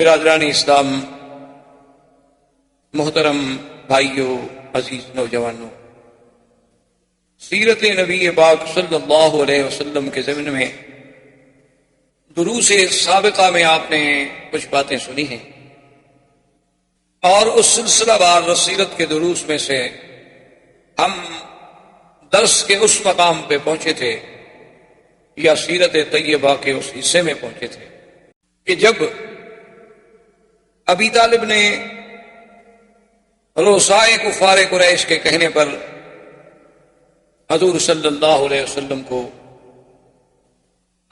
برادران اسلام، محترم بھائیوں، عزیز نوجوانوں، سیرت نبی پاک صلی اللہ علیہ وسلم کے ضمن میں دروس سابقہ میں آپ نے کچھ باتیں سنی ہیں، اور اس سلسلہ وار سیرت کے دروس میں سے ہم درس کے اس مقام پہ پہنچے تھے یا سیرت طیبہ کے اس حصے میں پہنچے تھے کہ جب ابی طالب نے رؤسائے کفار قریش کے کہنے پر حضور صلی اللہ علیہ وسلم کو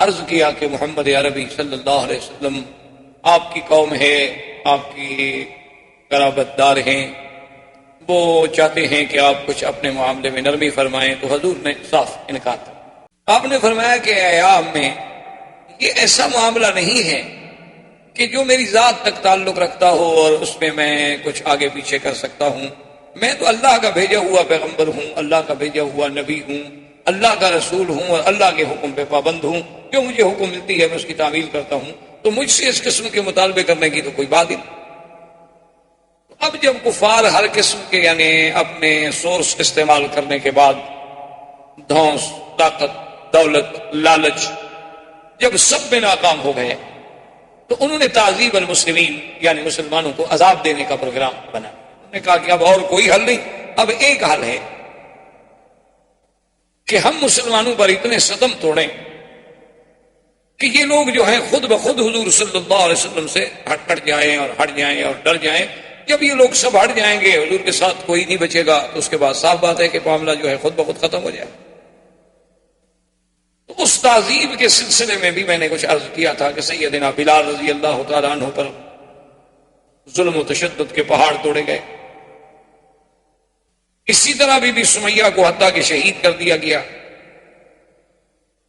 عرض کیا کہ محمد عربی صلی اللہ علیہ وسلم آپ کی قوم ہے، آپ کی قرابت دار ہیں، وہ چاہتے ہیں کہ آپ کچھ اپنے معاملے میں نرمی فرمائیں، تو حضور نے صاف انکار کیا۔ آپ نے فرمایا کہ اے عام میں یہ ایسا معاملہ نہیں ہے کہ جو میری ذات تک تعلق رکھتا ہو اور اس میں میں کچھ آگے پیچھے کر سکتا ہوں۔ میں تو اللہ کا بھیجا ہوا پیغمبر ہوں، اللہ کا بھیجا ہوا نبی ہوں، اللہ کا رسول ہوں، اور اللہ کے حکم پہ پابند ہوں۔ جو مجھے حکم ملتی ہے میں اس کی تعمیل کرتا ہوں، تو مجھ سے اس قسم کے مطالبے کرنے کی تو کوئی بات ہی نہیں۔ اب جب کفار ہر قسم کے یعنی اپنے سورس استعمال کرنے کے بعد دھونس، طاقت، دولت، لالچ جب سب میں ناکام ہو گئے تو انہوں نے تعذیب المسلمین یعنی مسلمانوں کو عذاب دینے کا پروگرام بنا۔ انہوں نے کہا کہ اب اور کوئی حل نہیں، اب ایک حل ہے کہ ہم مسلمانوں پر اتنے ستم توڑیں کہ یہ لوگ جو ہیں خود بخود حضور صلی اللہ علیہ وسلم سے ہٹ جائیں اور ڈر جائیں۔ جب یہ لوگ سب ہٹ جائیں گے، حضور کے ساتھ کوئی نہیں بچے گا، تو اس کے بعد صاف بات ہے کہ معاملہ جو ہے خود بخود ختم ہو جائے۔ تو اس تعذیب کے سلسلے میں بھی میں نے کچھ عرض کیا تھا کہ سیدنا بلال رضی اللہ تعالیٰ عنہ پر ظلم و تشدد کے پہاڑ توڑے گئے۔ اسی طرح بی بی سمیہ کو حتیٰ کہ شہید کر دیا گیا،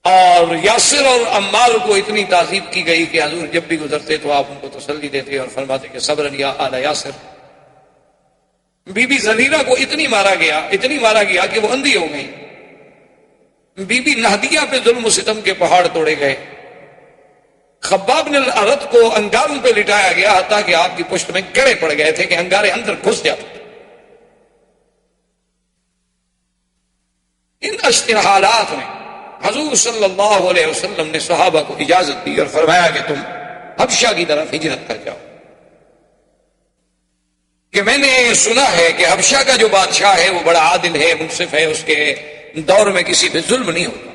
اور یاسر اور عمار کو اتنی تعذیب کی گئی کہ حضور جب بھی گزرتے تو آپ ان کو تسلی دیتے اور فرماتے کہ صبر یا آل یاسر۔ بی بی زنیرہ کو اتنی مارا گیا کہ وہ اندھی ہو گئی۔ بی بی نہدیہ پہ ظلم و ستم کے پہاڑ توڑے گئے۔ خباب بن الارت کو انگاروں پہ لٹایا گیا، حتیٰ کہ آپ کی پشت میں گڑے پڑ گئے تھے کہ انگارے اندر گھس جاتے تھے۔ ان اشتعالات میں حضور صلی اللہ علیہ وسلم نے صحابہ کو اجازت دی اور فرمایا کہ تم حبشہ کی طرف ہجرت کر جاؤ، کہ میں نے سنا ہے کہ حبشہ کا جو بادشاہ ہے وہ بڑا عادل ہے، منصف ہے، اس کے دور میں کسی پہ ظلم نہیں ہوتا۔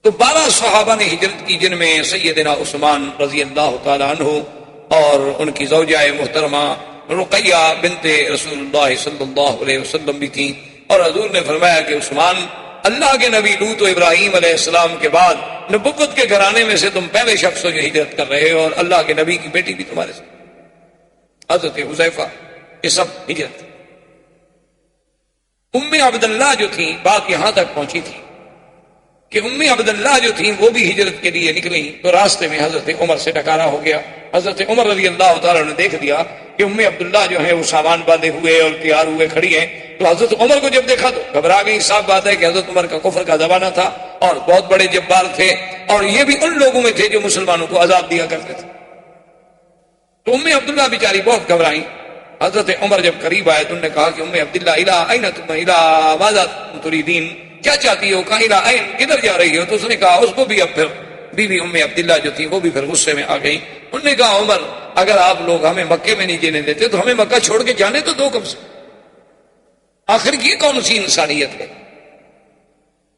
تو 12 صحابہ نے ہجرت کی، جن میں سیدنا عثمان رضی اللہ تعالی عنہ اور ان کی زوجہ محترمہ رقیہ بنت رسول اللہ صلی اللہ علیہ وسلم بھی تھیں۔ اور حضور نے فرمایا کہ عثمان، اللہ کے نبی لوط و ابراہیم علیہ السلام کے بعد نبوت کے گھرانے میں سے تم پہلے شخص ہو جو ہجرت کر رہے ہو، اور اللہ کے نبی کی بیٹی بھی تمہارے ساتھ، حضرت حذیفہ، یہ سب ہجرت۔ ام عبداللہ جو تھیں، بات یہاں تک پہنچی تھی کہ ام عبداللہ جو تھیں وہ بھی ہجرت کے لیے نکلیں، تو راستے میں حضرت عمر سے ٹکرانا ہو گیا۔ حضرت عمر رضی اللہ تعالیٰ نے دیکھ دیا کہ ام عبداللہ جو ہے وہ سامان باندھے ہوئے اور تیار ہوئے کھڑی ہیں، تو حضرت عمر کو جب دیکھا تو گھبرا گئی۔ صاف بات ہے کہ حضرت عمر کا کفر کا زمانہ تھا اور بہت بڑے جبار تھے، اور یہ بھی ان لوگوں میں تھے جو مسلمانوں کو عذاب دیا کرتے تھے۔ تو ام عبداللہ بیچاری بہت گھبرائیں۔ حضرت عمر جب قریب آئے تو انہوں نے کہا کہ ام عبداللہ الا این تم الا ماذا تريدين، کیا چاہتی ہو، کہاں الا این، کدھر جا رہی ہو؟ تو اس نے کہا، اس کو بھی اب پھر بیوی ام عبداللہ جو تھی وہ بھی پھر غصے میں آ گئی۔ انہوں نے کہا عمر، اگر آپ لوگ ہمیں مکے میں نہیں جینے دیتے تو ہمیں مکہ چھوڑ کے جانے تو دو کم سے۔ آخر یہ کون سی انسانیت ہے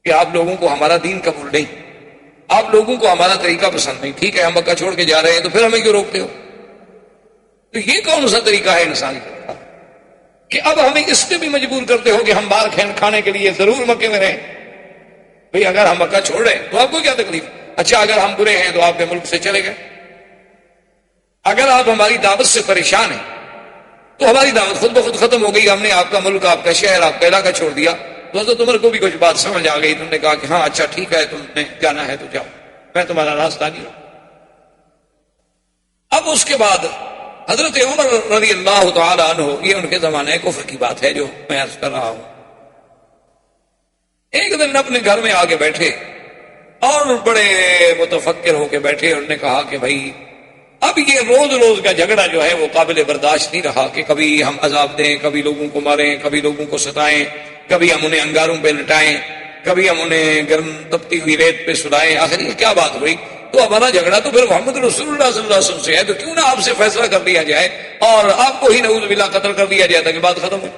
کہ آپ لوگوں کو ہمارا دین قبول نہیں، آپ لوگوں کو ہمارا طریقہ پسند نہیں، ٹھیک ہے ہم مکہ چھوڑ کے جا رہے ہیں تو پھر ہمیں کیوں روکتے ہو؟ تو یہ کون سا طریقہ ہے انسانیت کا کہ اب ہمیں اس پہ بھی مجبور کرتے ہو کہ ہم مار کھانے کے لیے ضرور مکے میں رہیں؟ بھئی اگر ہم مکہ چھوڑ رہے ہیں تو آپ کو کیا تکلیف؟ اچھا اگر ہم برے ہیں تو آپ کے ملک سے چلے گئے، اگر آپ ہماری دعوت سے پریشان ہیں تو ہماری دعوت خود بخود ختم ہو گئی، ہم نے آپ کا ملک، آپ کا شہر، آپ کا علاقہ چھوڑ دیا۔ تو حضرت عمر کو بھی کچھ بات سمجھ آ گئی، تم نے کہا کہ ہاں اچھا ٹھیک ہے، تم نے جانا ہے تو جاؤ، میں تمہارا راستہ نہیں ہوں۔ اب اس کے بعد حضرت عمر رضی اللہ تعالی عنہ، یہ ان کے زمانے کفر کی بات ہے جو میں عرض کر رہا ہوں، ایک دن اپنے گھر میں آگے بیٹھے اور بڑے متفکر ہو کے بیٹھے، انہوں نے کہا کہ بھائی اب یہ روز روز کا جھگڑا جو ہے وہ قابل برداشت نہیں رہا کہ کبھی ہم عذاب دیں، کبھی لوگوں کو ماریں، کبھی لوگوں کو ستائیں، کبھی ہم انہیں انگاروں پہ لٹائیں، کبھی ہم انہیں گرم تپتی ہوئی ریت پہ سلائیں. آخر یہ کیا بات ہوئی؟ تو ہمارا جھگڑا تو پھر محمد رسول اللہ صلی اللہ علیہ وسلم سے ہے، تو کیوں نہ آپ سے فیصلہ کر لیا جائے اور آپ کو ہی نعوذ باللہ قتل کر دیا جائے تاکہ بات ختم ہو.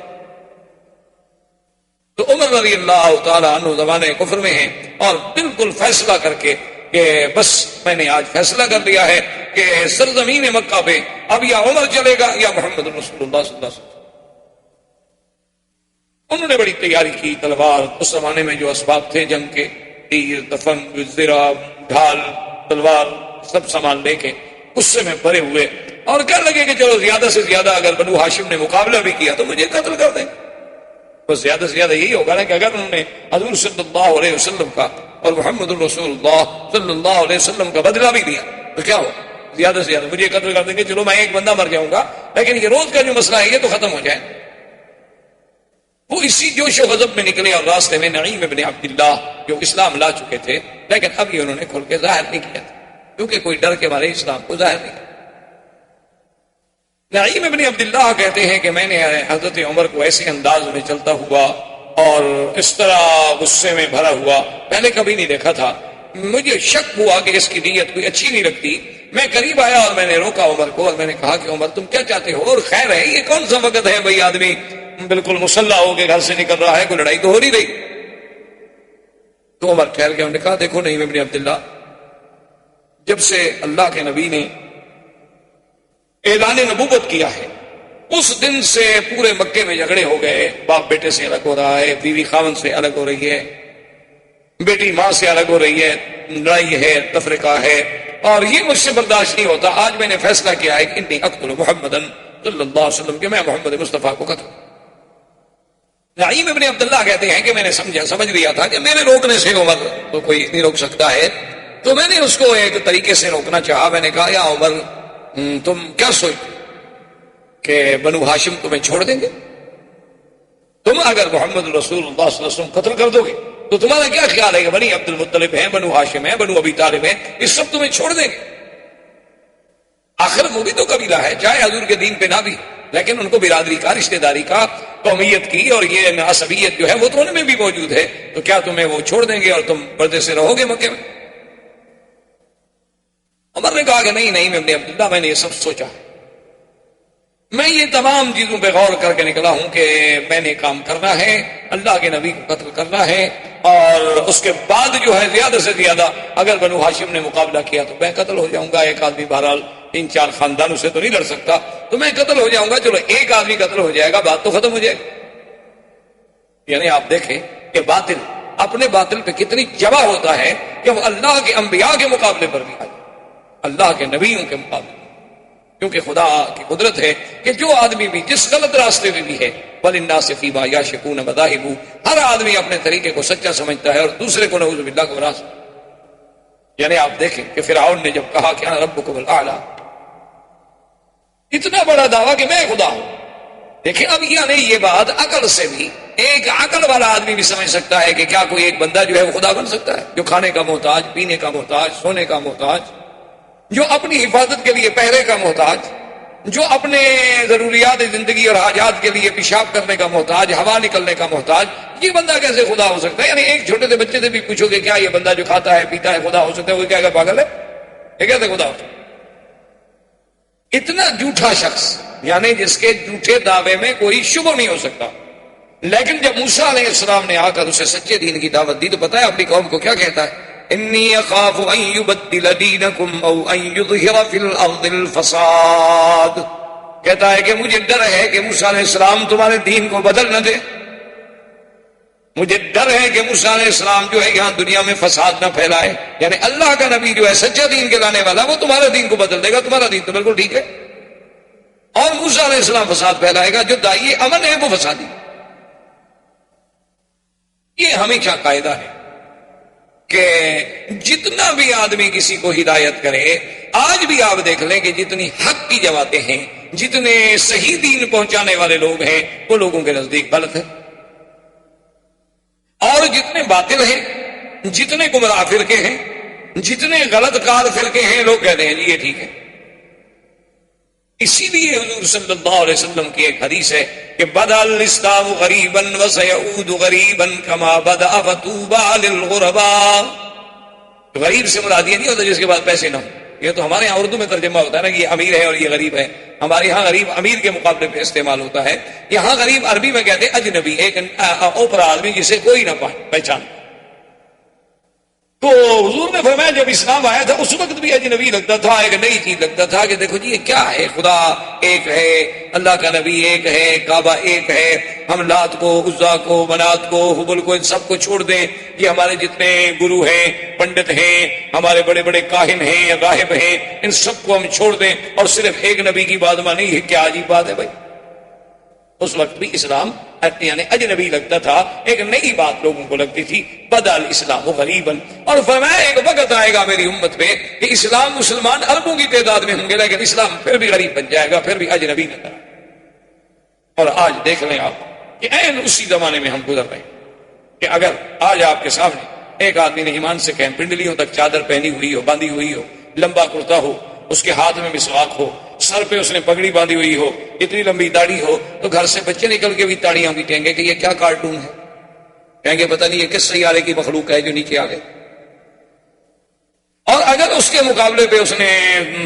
تو عمر رضی اللہ تعالیٰ عنہ زمانے کفر میں ہیں اور بالکل فیصلہ کر کے کہ بس میں نے آج فیصلہ کر لیا ہے کہ سرزمین مکہ پہ اب یا عمر چلے گا یا محمد رسول اللہ صلی اللہ علیہ وسلم. انہوں نے بڑی تیاری کی، تلوار، اس زمانے میں جو اسباب تھے جنگ کے، تیر، تفنگ، زرہ، ڈھال، تلوار، سب سامان لے کے غصے میں بھرے ہوئے اور کہنے لگے کہ چلو زیادہ سے زیادہ اگر بنو ہاشم نے مقابلہ بھی کیا تو مجھے قتل کر دیں. بس زیادہ سے زیادہ یہی ہوگا نا کہ اگر انہوں نے حضور صلی اللہ علیہ وسلم کا اور محمد الرسول اللہ صلی اللہ علیہ وسلم کا بدلہ بھی دیا تو کیا ہو، زیادہ سے زیادہ مجھے قتل کر دیں گے. چلو میں ایک بندہ مر جاؤں گا لیکن یہ روز کا جو مسئلہ ہے یہ تو ختم ہو جائے. وہ اسی جوش و غضب میں نکلے اور راستے میں نعیم ابن عبداللہ جو اسلام لا چکے تھے لیکن اب یہ انہوں نے کھل کے ظاہر نہیں کیا تھا کیونکہ کوئی ڈر کے مارے اسلام کو ظاہر نہیں کیا. نعیم ابن عبداللہ کہتے ہیں کہ میں نے حضرت عمر کو ایسے انداز میں چلتا ہوا اور اس طرح غصے میں بھرا ہوا پہلے کبھی نہیں دیکھا تھا. مجھے شک ہوا کہ اس کی نیت کوئی اچھی نہیں لگتی. میں قریب آیا اور میں نے روکا عمر کو اور میں نے کہا کہ عمر تم کیا چاہتے ہو؟ اور خیر ہے یہ کون سا وقت ہے بھائی آدمی بالکل مسلح ہو کے گھر سے نکل رہا ہے، کوئی لڑائی تو ہو نہیں رہی. تو عمر ٹھہر کے انہوں نے کہا دیکھو نعیم ابن عبداللہ، جب سے اللہ کے نبی نے اعلان نبوت کیا ہے اس دن سے پورے مکے میں جھگڑے ہو گئے. باپ بیٹے سے الگ ہو رہا ہے، بیوی خاوند سے الگ ہو رہی ہے، بیٹی ماں سے الگ ہو رہی ہے، لڑائی ہے، تفرقہ ہے، اور یہ مجھ سے برداشت نہیں ہوتا. آج میں نے فیصلہ کیا ہے کہ انی اقتل محمدن صلی اللہ علیہ وسلم کہ میں محمد مصطفیٰ کو قتل. نعیم ابن عبداللہ کہتے ہیں کہ میں نے سمجھ لیا تھا کہ میرے روکنے سے عمر تو کوئی نہیں روک سکتا ہے، تو میں نے اس کو ایک طریقے سے روکنا چاہا. میں نے کہا یا عمر تم کیا سوچتے کہ بنو ہاشم تمہیں چھوڑ دیں گے؟ تم اگر محمد رسول اللہ صلی اللہ علیہ وسلم قتل کر دو گے تو تمہارا کیا خیال ہے کہ بنی عبد المطلب ہیں، بنو ہاشم ہیں، بنو ابی طالب ہیں، یہ سب تمہیں چھوڑ دیں گے؟ آخر وہ بھی تو قبیلہ ہے، چاہے حضور کے دین پہ نہ بھی، لیکن ان کو برادری کا، رشتہ داری کا، قومیت کی اور یہ عصبیت جو ہے وہ تو ان میں بھی موجود ہے. تو کیا تمہیں وہ چھوڑ دیں گے اور تم پردے سے رہو گے مکے میں؟ عمر نے کہا کہ نہیں ابن عبداللہ، میں نے یہ سب سوچا، میں یہ تمام چیزوں پہ غور کر کے نکلا ہوں کہ میں نے کام کرنا ہے، اللہ کے نبی کو قتل کرنا ہے، اور اس کے بعد جو ہے زیادہ سے زیادہ اگر بنو ہاشم نے مقابلہ کیا تو میں قتل ہو جاؤں گا. ایک آدمی بہرحال 3-4 خاندانوں سے تو نہیں لڑ سکتا، تو میں قتل ہو جاؤں گا. چلو ایک آدمی قتل ہو جائے گا، بات تو ختم ہو جائے گی. یعنی آپ دیکھیں کہ باطل اپنے باطل پہ کتنی جمع ہوتا ہے کہ وہ اللہ کے انبیاء کے مقابلے پر بھی آ جائے، اللہ کے نبیوں کے مقابلے. کیونکہ خدا کی قدرت ہے کہ جو آدمی بھی جس غلط راستے میں بھی ہے وَلِلنَّاسِ فِي مَا يَشْكُونَ مَذَاهِبُ، ہر آدمی اپنے طریقے کو سچا سمجھتا ہے اور دوسرے کو نعوذ باللہ کو راست. یعنی آپ دیکھیں کہ فرعون نے جب کہا کہ انا ربکم الاعلی، اتنا بڑا دعویٰ کہ میں خدا ہوں. دیکھیں اب یعنی یہ بات عقل سے بھی، ایک عقل والا آدمی بھی سمجھ سکتا ہے کہ کیا کوئی ایک بندہ جو ہے وہ خدا بن سکتا ہے، جو کھانے کا محتاج، پینے کا محتاج، سونے کا محتاج، جو اپنی حفاظت کے لیے پہرے کا محتاج، جو اپنے ضروریات زندگی اور حاجات کے لیے پیشاب کرنے کا محتاج، ہوا نکلنے کا محتاج، یہ بندہ کیسے خدا ہو سکتا ہے؟ یعنی ایک چھوٹے سے بچے سے بھی پوچھو کہ کیا یہ بندہ جو کھاتا ہے پیتا ہے خدا ہو سکتا ہے، وہ کیا پاگل ہے؟ یہ کیسے خدا ہو سکتا ہے؟ اتنا جھوٹا شخص، یعنی جس کے جھوٹے دعوے میں کوئی شبہ نہیں ہو سکتا. لیکن جب موسیٰ علیہ السلام نے آ کر اسے سچے دین کی دعوت دی تو پتہ ہے اپنی قوم کو کیا کہتا ہے؟ انی اخاف ان یبدل دینکم او ان یظہر فی الارض الفساد. کہتا ہے کہ مجھے ڈر ہے کہ موسیٰ علیہ السلام تمہارے دین کو بدل نہ دے، مجھے ڈر ہے کہ موسیٰ علیہ السلام جو ہے یہاں دنیا میں فساد نہ پھیلائے. یعنی اللہ کا نبی جو ہے سچا دین کے لانے والا، وہ تمہارے دین کو بدل دے گا. تمہارا دین تو بالکل ٹھیک ہے، اور موسیٰ علیہ السلام فساد پھیلائے گا. جو داعی امن ہے وہ فسادی. یہ ہمیشہ قاعدہ ہے کہ جتنا بھی آدمی کسی کو ہدایت کرے، آج بھی آپ دیکھ لیں کہ جتنی حق کی جماعتیں ہیں، جتنے صحیح دین پہنچانے والے لوگ ہیں، وہ لوگوں کے نزدیک غلط ہے، اور جتنے باطل ہیں، جتنے گمراہ فرقے ہیں، جتنے غلط کار فرقے ہیں، لوگ کہتے ہیں جی یہ ٹھیک ہے. اسی لیے حضور صلی اللہ علیہ وسلم کی ایک حدیث ہے کہ بدأ الاسلام غریبا وسيعود غریبا كما بدأ فطوبى للغرباء. غریب سے مراد یہ نہیں ہوتا جس کے پاس پیسے نہ ہوں. یہ تو ہمارے یہاں اردو میں ترجمہ ہوتا ہے نا کہ یہ امیر ہے اور یہ غریب ہے. ہمارے یہاں غریب امیر کے مقابلے پہ استعمال ہوتا ہے. یہاں غریب عربی میں کہتے ہیں اجنبی، ایک اوپرا آدمی جسے کوئی نہ پہچان. تو حضور نے فرمایا جب اسلام آیا تھا اس وقت بھی اجنبی لگتا تھا، ایک نئی چیز لگتا تھا کہ دیکھو جی یہ کیا ہے، خدا ایک ہے، اللہ کا نبی ایک ہے، کعبہ ایک ہے، ہم لات کو، عزا کو، منات کو، حبل کو، ان سب کو چھوڑ دیں. یہ ہمارے جتنے گرو ہیں، پنڈت ہیں، ہمارے بڑے بڑے کاہن ہیں، راہب ہیں، ان سب کو ہم چھوڑ دیں اور صرف ایک نبی کی بات مانیں. یہ کیا عجیب بات ہے بھائی. اس وقت بھی اسلام یعنی اجنبی لگتا تھا، ایک نئی بات لوگوں کو لگتی تھی. بدأ الاسلام غریبا، اور فرمایا ایک وقت آئے گا میری امت میں کہ اسلام مسلمان اربوں کی تعداد میں ہوں گے لیکن اسلام پھر بھی غریب بن جائے گا، پھر بھی اجنبی نہ کرے. اور آج دیکھ لیں آپ کہ عین اسی زمانے میں ہم گزر رہے ہیں کہ اگر آج آپ کے سامنے ایک آدمی نے ایمان سے کہیں پنڈلیوں تک چادر پہنی ہوئی ہو، باندھی ہوئی ہو، لمبا کرتا ہو، اس کے ہاتھ میں مسواک ہو، سر پہ اس نے پگڑی باندھی ہوئی ہو، اتنی لمبی داڑھی ہو، تو گھر سے بچے نکل کے بھی تاڑیاں پیٹیں گے کہ یہ کیا کارٹون ہے. کہیں گے پتہ نہیں یہ کس سیارے کی مخلوق ہے جو نیچے آ گئے. اور اگر اس کے مقابلے پہ اس نے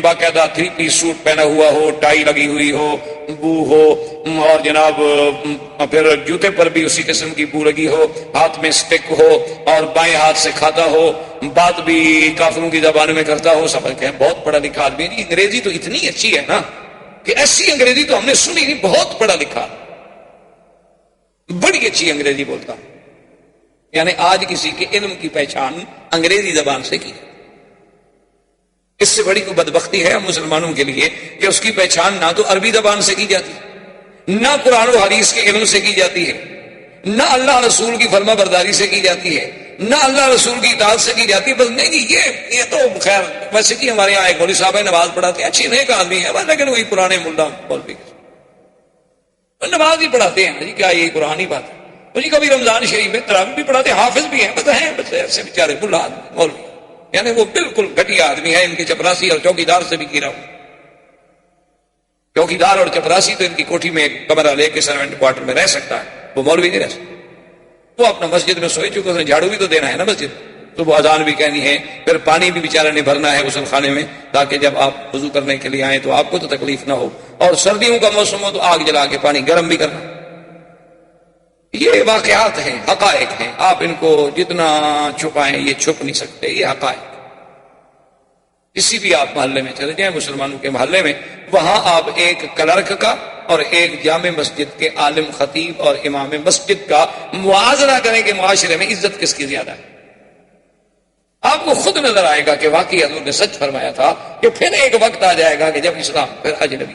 باقاعدہ 3 پیس سوٹ پہنا ہوا ہو، ٹائی لگی ہوئی ہو، بو ہو، اور جناب پھر جوتے پر بھی اسی قسم کی بو لگی ہو، ہاتھ میں سٹک ہو اور بائیں ہاتھ سے کھاتا ہو، بات بھی کافروں کی زبان میں کرتا ہو، سب کہیں بہت پڑھا لکھا آدمی. انگریزی تو اتنی اچھی ہے نا کہ ایسی انگریزی تو ہم نے سنی نہیں، بہت پڑھا لکھا، بڑی اچھی انگریزی بولتا. یعنی آج کسی کے علم کی پہچان انگریزی زبان سے کی. اس سے بڑی کوئی بدبختی ہے مسلمانوں کے لیے کہ اس کی پہچان نہ تو عربی زبان سے کی جاتی، نہ قرآن و حدیث کے علم سے کی جاتی ہے، نہ اللہ رسول کی فرما برداری سے کی جاتی ہے، نہ اللہ رسول کی اطاعت سے کی جاتی ہے. بس نہیں جی یہ تو خیر ویسے کہ ہمارے یہاں ایک مولوی صاحب ہے نماز پڑھاتے ہیں، اچھی نیک آدمی ہے لیکن وہی پرانے ملا مولوی نماز ہی پڑھاتے ہیں. جی کیا یہ قرآن ہی بات ہے؟ جی کبھی رمضان شریف میں تراویح بھی پڑھاتے ہیں، حافظ بھی ہیں، بس ہیں بس ایسے بیچارے ملا آدمی مولوی. یعنی وہ بالکل گھٹیا آدمی ہے. ان کی چپراسی اور چوکیدار سے بھی گرا ہوں. چوکیدار اور چپراسی تو ان کی کوٹھی میں ایک کمرہ لے کے سروینٹ کوارٹر میں رہ سکتا ہے، وہ مولوی نہیں رہ سکتا. وہ اپنا مسجد میں سوئے چکے، اس نے جھاڑو بھی تو دینا ہے نا مسجد، تو وہ اذان بھی کہنی ہے، پھر پانی بھی بیچارہ نے بھرنا ہے غسل خانے میں تاکہ جب آپ وضو کرنے کے لیے آئیں تو آپ کو تو تکلیف نہ ہو. اور سردیوں کا موسم ہو تو آگ جلا کے پانی گرم بھی کرنا. یہ واقعات ہیں، حقائق ہیں. آپ ان کو جتنا چھپائیں یہ چھپ نہیں سکتے، یہ حقائق. کسی بھی آپ محلے میں چلے جائیں مسلمانوں کے محلے میں، وہاں آپ ایک کلرک کا اور ایک جامع مسجد کے عالم خطیب اور امام مسجد کا موازنہ کریں کہ معاشرے میں عزت کس کی زیادہ ہے. آپ کو خود نظر آئے گا کہ واقعی حضور نے سچ فرمایا تھا کہ پھر ایک وقت آ جائے گا کہ جب اسلام پھر اجنبی.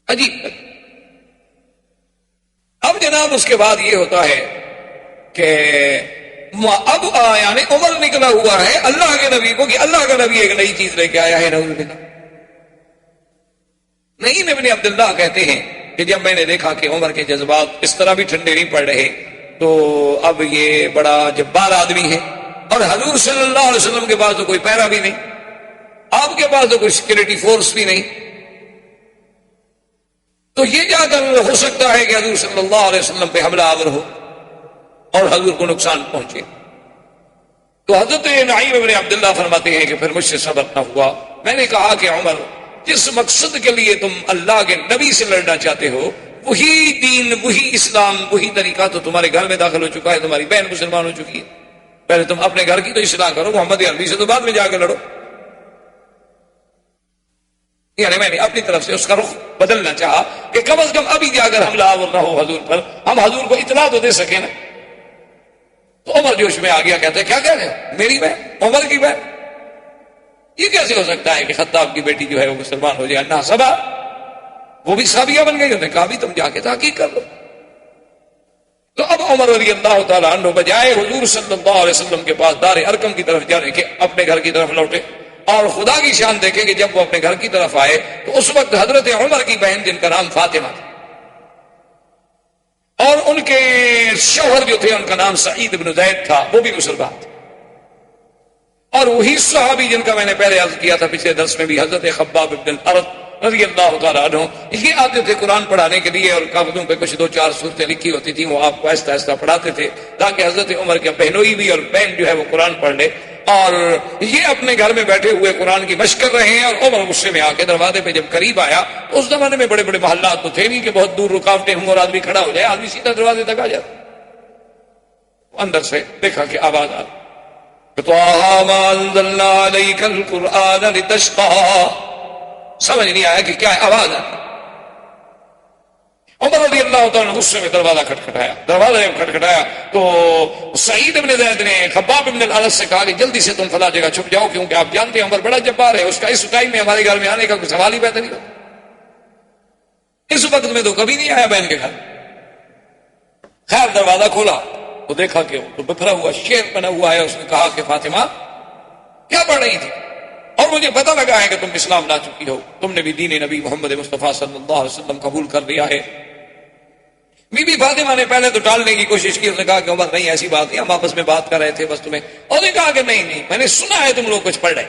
عجیب. اب جناب اس کے بعد یہ ہوتا ہے کہ اب یعنی عمر نکلا ہوا ہے اللہ کے نبی کو کہ اللہ کا نبی ایک نئی چیز لے کے آیا ہے. نعوذ باللہ. نہیں ابن عبداللہ کہتے ہیں کہ جب میں نے دیکھا کہ عمر کے جذبات اس طرح بھی ٹھنڈے نہیں پڑ رہے تو اب یہ بڑا جبار آدمی ہے اور حضور صلی اللہ علیہ وسلم کے پاس تو کوئی پیرا بھی نہیں، آپ کے پاس تو کوئی سیکورٹی فورس بھی نہیں، تو یہ جا کر ہو سکتا ہے کہ حضور صلی اللہ علیہ وسلم پہ حملہ آور ہو اور حضور کو نقصان پہنچے. تو حضرت نعیم ابن عبداللہ فرماتے ہیں کہ پھر مجھ سے صبر نہ ہوا. میں نے کہا کہ عمر جس مقصد کے لیے تم اللہ کے نبی سے لڑنا چاہتے ہو وہی دین، وہی اسلام، وہی طریقہ تو تمہارے گھر میں داخل ہو چکا ہے، تمہاری بہن مسلمان ہو چکی ہے. پہلے تم اپنے گھر کی تو اصلاح کرو، محمد عربی سے تو بعد میں جا کے لڑو. یعنی میں نے اپنی طرف سے اس کا رخ بدلنا چاہا کہ کم از کم ابھی جا کر حملہ آور نہ ہو حضور پر، ہم حضور کو اطلاع تو دے سکیں نا. تو عمر جوش میں آ گیا، کہتے کیا کہہ رہے ہیں؟ میری بہن، عمر کی بہن، یہ کیسے ہو سکتا ہے کہ خطاب کی بیٹی جو ہے وہ مسلمان ہو جائے؟ نہ سبا وہ بھی صحابیہ بن گئی. انہوں نے کہا بھی تم جا کے تحقیق کر لو. تو اب عمر رضی اللہ تعالیٰ عنہ بجائے حضور صلی اللہ علیہ وسلم کے پاس دار ارقم کی طرف جانے کے اپنے گھر کی طرف لوٹے اور خدا کی شان دیکھے کہ جب وہ اپنے گھر کی طرف آئے تو اس وقت حضرت عمر کی بہن جن کا نام فاطمہ تھا اور ان کے شوہر جو تھے ان کا نام سعید بن زید تھا، وہ بھی مسلمان تھے. اور وہی صحابی جن کا میں نے پہلے عرض کیا تھا پچھلے درس میں بھی، حضرت خباب بن الارت رضی اللہ تعالیٰ عنہ، یہ آتے تھے قرآن پڑھانے کے لیے، اور کاغذوں پہ کچھ 2-4 صورتیں لکھی ہوتی تھیں، وہ آپ کو آہستہ آہستہ پڑھاتے تھے تاکہ حضرت عمر کے بہنوئی بھی اور بہن جو ہے وہ قرآن پڑھ لے. اور یہ اپنے گھر میں بیٹھے ہوئے قرآن کی مشق کر رہے ہیں، اور عمر غصے میں آ کے دروازے پہ جب قریب آیا، اس زمانے میں بڑے بڑے محلات تو تھے نہیں کہ بہت دور رکاوٹیں ہوں اور آدمی کھڑا ہو جائے، آدمی سیدھا دروازے تک آ جاتا. اندر سے دیکھا کہ آواز آ طٰہٰ مَا أَنزَلْنَا عَلَيْكَ الْقُرْآنَ لِتَشْقَىٰ. سمجھ نہیں آیا کہ کیا آواز آ. عمر رضی اللہ تعالیٰ نے غصے میں دروازہ کھٹکھٹایا. دروازہ جب کھٹکھٹایا تو سعید بن زید نے خباب بن الارت سے کہا کہ جلدی سے تم فلاں جگہ چھپ جاؤ، کیونکہ آپ جانتے ہیں عمر بڑا جبار ہے، اس کا اس ٹائم میں ہمارے گھر میں آنے کا کوئی سوال ہی پیدا نہیں ہوتا. اس وقت میں تو کبھی نہیں آیا بہن کے گھر. خیر دروازہ کھولا تو دیکھا کہ وہ بکھرا ہوا شعر بنا ہوا ہے. اس نے کہا کہ فاطمہ کیا پڑھ رہی تھی؟ اور مجھے پتہ لگا ہے کہ تم اسلام لا چکی ہو، تم نے بھی دین نبی محمد مصطفیٰ صلی اللہ علیہ وسلم قبول کر لیا ہے. بی بی فاطمہ نے پہلے تو ٹالنے کی کوشش کی. اس نے کہا کہ عمر نہیں ایسی بات نہیں، ہم آپس میں بات کر رہے تھے بس تمہیں. اور نے کہا کہ نہیں میں نے سنا ہے تم لوگ کچھ پڑھ رہے.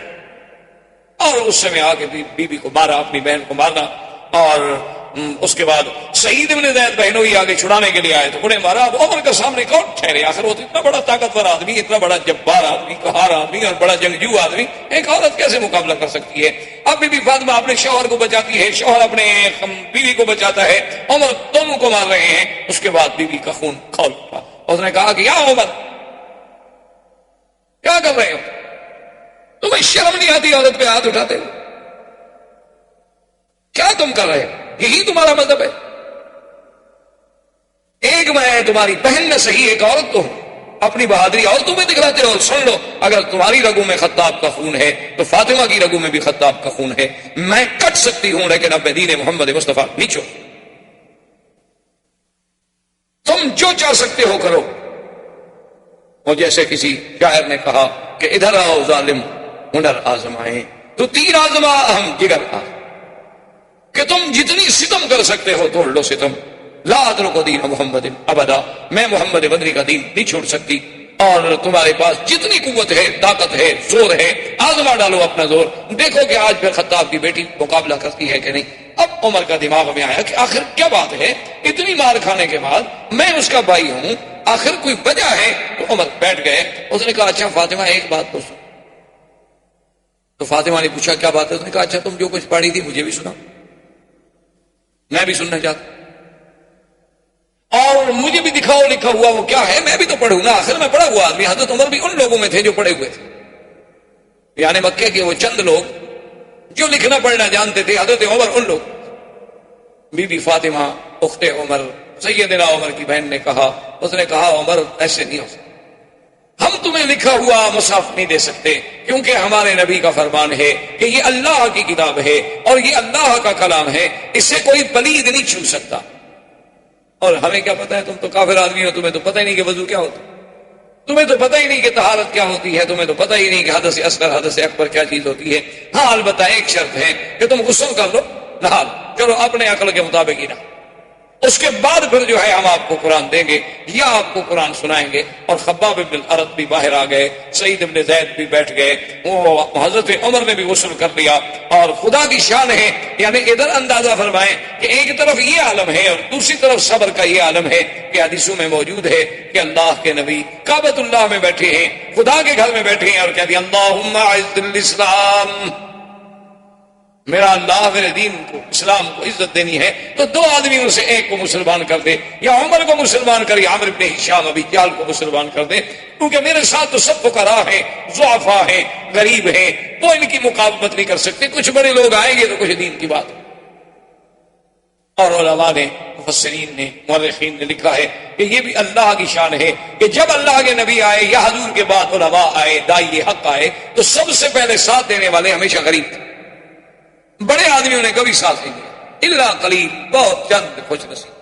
اور اس سے میں آ کے بی بی کو مارا، اپنی بہن کو مارنا. اور اس کے بعد سعید بن زید بہنوئی آگے چھڑانے کے لیے آئے تو انہیں مارا. اب عمر کے سامنے کون ٹھہرے؟ آخر وہ تو اتنا بڑا طاقتور آدمی، اتنا بڑا جبار آدمی، قہار آدمی اور بڑا جنگجو آدمی، ایک عورت کیسے مقابلہ کر سکتی ہے؟ اب بی بی فاطمہ اپنے شوہر کو بچاتی ہے، شوہر اپنے بیوی کو بچاتا ہے، عمر دونوں کو مار رہے ہیں. اس کے بعد بیوی کا خون کھول اٹھا. اس نے کہا کہ یا عمر کیا کر رہے ہو؟ تمہیں شرم نہیں آتی عورت پہ ہاتھ اٹھاتے ہو؟ کیا تم کر رہے ہو؟ یہی تمہارا مذہب ہے؟ ایک میں تمہاری بہن میں صحیح، ایک عورت تو ہوں. اپنی بہادری اور تمہیں دکھلاتے ہو. سن لو، اگر تمہاری رگوں میں خطاب کا خون ہے تو فاطمہ کی رگوں میں بھی خطاب کا خون ہے. میں کٹ سکتی ہوں لیکن اب دین محمد مصطفیٰ نہیں چھوڑ. تم جو چاہ سکتے ہو کرو. اور جیسے کسی شاعر نے کہا کہ ادھر آؤ ظالم ہنر آزمائیں، تو تیر آزما ہم جگر آ. کہ تم جتنی ستم کر سکتے ہو توڑ لو ستم. لا اترک دین محمد ابدا، میں محمد بدری کا دین نہیں چھوڑ سکتی. اور تمہارے پاس جتنی قوت ہے، طاقت ہے، زور ہے، آزما ڈالو اپنا زور. دیکھو کہ آج پھر خطاب کی بیٹی مقابلہ کرتی ہے کہ نہیں. اب عمر کا دماغ میں آیا کہ آخر کیا بات ہے، اتنی مار کھانے کے بعد میں اس کا بھائی ہوں، آخر کوئی وجہ ہے. تو عمر بیٹھ گئے. اس نے کہا اچھا فاطمہ ایک بات تو سن. تو فاطمہ نے پوچھا کیا بات ہے؟ اس نے کہا اچھا تم جو کچھ پڑھی تھی مجھے بھی سنا، میں بھی سننا چاہتا ہوں، اور مجھے بھی دکھاؤ لکھا ہوا وہ کیا ہے، میں بھی تو پڑھوں نا. آخر میں پڑھا ہوا آدمی. حضرت عمر بھی ان لوگوں میں تھے جو پڑھے ہوئے تھے، یعنی مکے کے وہ چند لوگ جو لکھنا پڑھنا جانتے تھے. حضرت عمر ان لوگ. بی بی فاطمہ اخت عمر سیدنا عمر کی بہن نے کہا، اس نے کہا عمر ایسے نہیں ہو سکتا، ہم تمہیں لکھا ہوا مصحف نہیں دے سکتے، کیونکہ ہمارے نبی کا فرمان ہے کہ یہ اللہ کی کتاب ہے اور یہ اللہ کا کلام ہے، اسے کوئی پلید نہیں چھو سکتا. اور ہمیں کیا پتا ہے، تم تو کافر آدمی ہو، تمہیں تو پتہ ہی نہیں کہ وضو کیا ہوتا، تمہیں تو پتہ ہی نہیں کہ طہارت کیا ہوتی ہے، تمہیں تو پتہ ہی نہیں کہ حدث اصغر حدث اکبر کیا چیز ہوتی ہے. ہاں البتہ ایک شرط ہے کہ تم غسل کر لو، نہا لو، چلو اپنے عقل کے مطابق ہی نہ. اس کے بعد پھر جو ہے ہم آپ کو قرآن دیں گے یا آپ کو قرآن سنائیں گے. اور خباب بن الارت بھی باہر آ گئے، سعید بن زید بھی بیٹھ گئے، وہ حضرت عمر نے بھی غسل کر لیا. اور خدا کی شان ہے، یعنی ادھر اندازہ فرمائیں کہ ایک طرف یہ عالم ہے اور دوسری طرف صبر کا یہ عالم ہے کہ حدیثوں میں موجود ہے کہ اللہ کے نبی کعبۃ اللہ میں بیٹھے ہیں، خدا کے گھر میں بیٹھے ہیں اور کہتے ہیں اللہم اعز الاسلام، میرا اللہ میرے دین کو اسلام کو عزت دینی ہے تو دو آدمیوں سے ایک کو مسلمان کر دے، یا عمر کو مسلمان کر یا عمرو بن ہشام ابی جہل کو مسلمان کر دے، کیونکہ میرے ساتھ تو سب فقراء ہیں، ضعفاء ہیں، غریب ہیں، وہ ان کی مقابلت نہیں کر سکتے. کچھ بڑے لوگ آئیں گے تو کچھ دین کی بات. اور علماء نے، مفسرین نے، مورخین نے لکھا ہے کہ یہ بھی اللہ کی شان ہے کہ جب اللہ کے نبی آئے یا حضور کے بعد علماء آئے، داعی حق آئے، تو سب سے پہلے ساتھ دینے والے ہمیشہ غریب تھے. بڑے آدمیوں نے کبھی ساتھ نہیں دیا، الا قلیل، بہت چند خوش نصیب،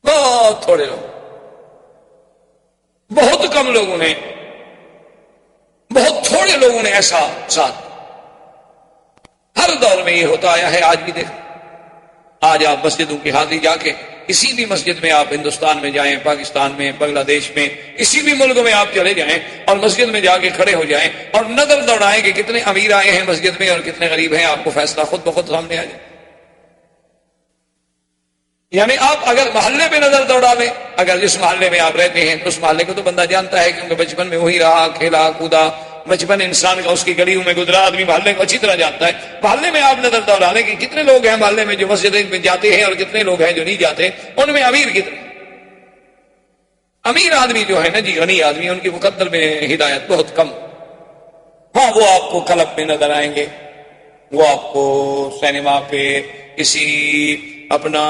بہت تھوڑے لوگ، بہت کم لوگوں نے، بہت تھوڑے لوگوں نے ایسا ساتھ. ہر دور میں یہ ہوتا آیا ہے. آج بھی دیکھ، آج آپ مسجدوں کی حاضری جا کے کسی بھی مسجد میں آپ ہندوستان میں جائیں، پاکستان میں، بنگلہ دیش میں، کسی بھی ملک میں آپ چلے جائیں اور مسجد میں جا کے کھڑے ہو جائیں اور نظر دوڑائیں کہ کتنے امیر آئے ہیں مسجد میں اور کتنے غریب ہیں، آپ کو فیصلہ خود بخود سامنے آ جائے۔ یعنی آپ اگر محلے میں نظر دوڑا لیں، اگر جس محلے میں آپ رہتے ہیں تو اس محلے کو تو بندہ جانتا ہے، کیونکہ بچپن میں وہی رہا، کھیلا کودا، بچپن انسان کا اس کی گلیوں میں گزرا، آدمی محلے کو اچھی طرح جانتا ہے۔ محلے میں آپ نظر دوڑا لیں کہ کتنے لوگ ہیں محلے میں جو مسجد میں جاتے ہیں اور کتنے لوگ ہیں جو نہیں جاتے، ان میں امیر کتنے؟ امیر آدمی جو ہے نا جی، غنی آدمی، ان کی مقدر میں ہدایت بہت کم۔ ہاں وہ آپ کو کلب میں نظر آئیں گے، وہ آپ کو سینما پہ، کسی اپنا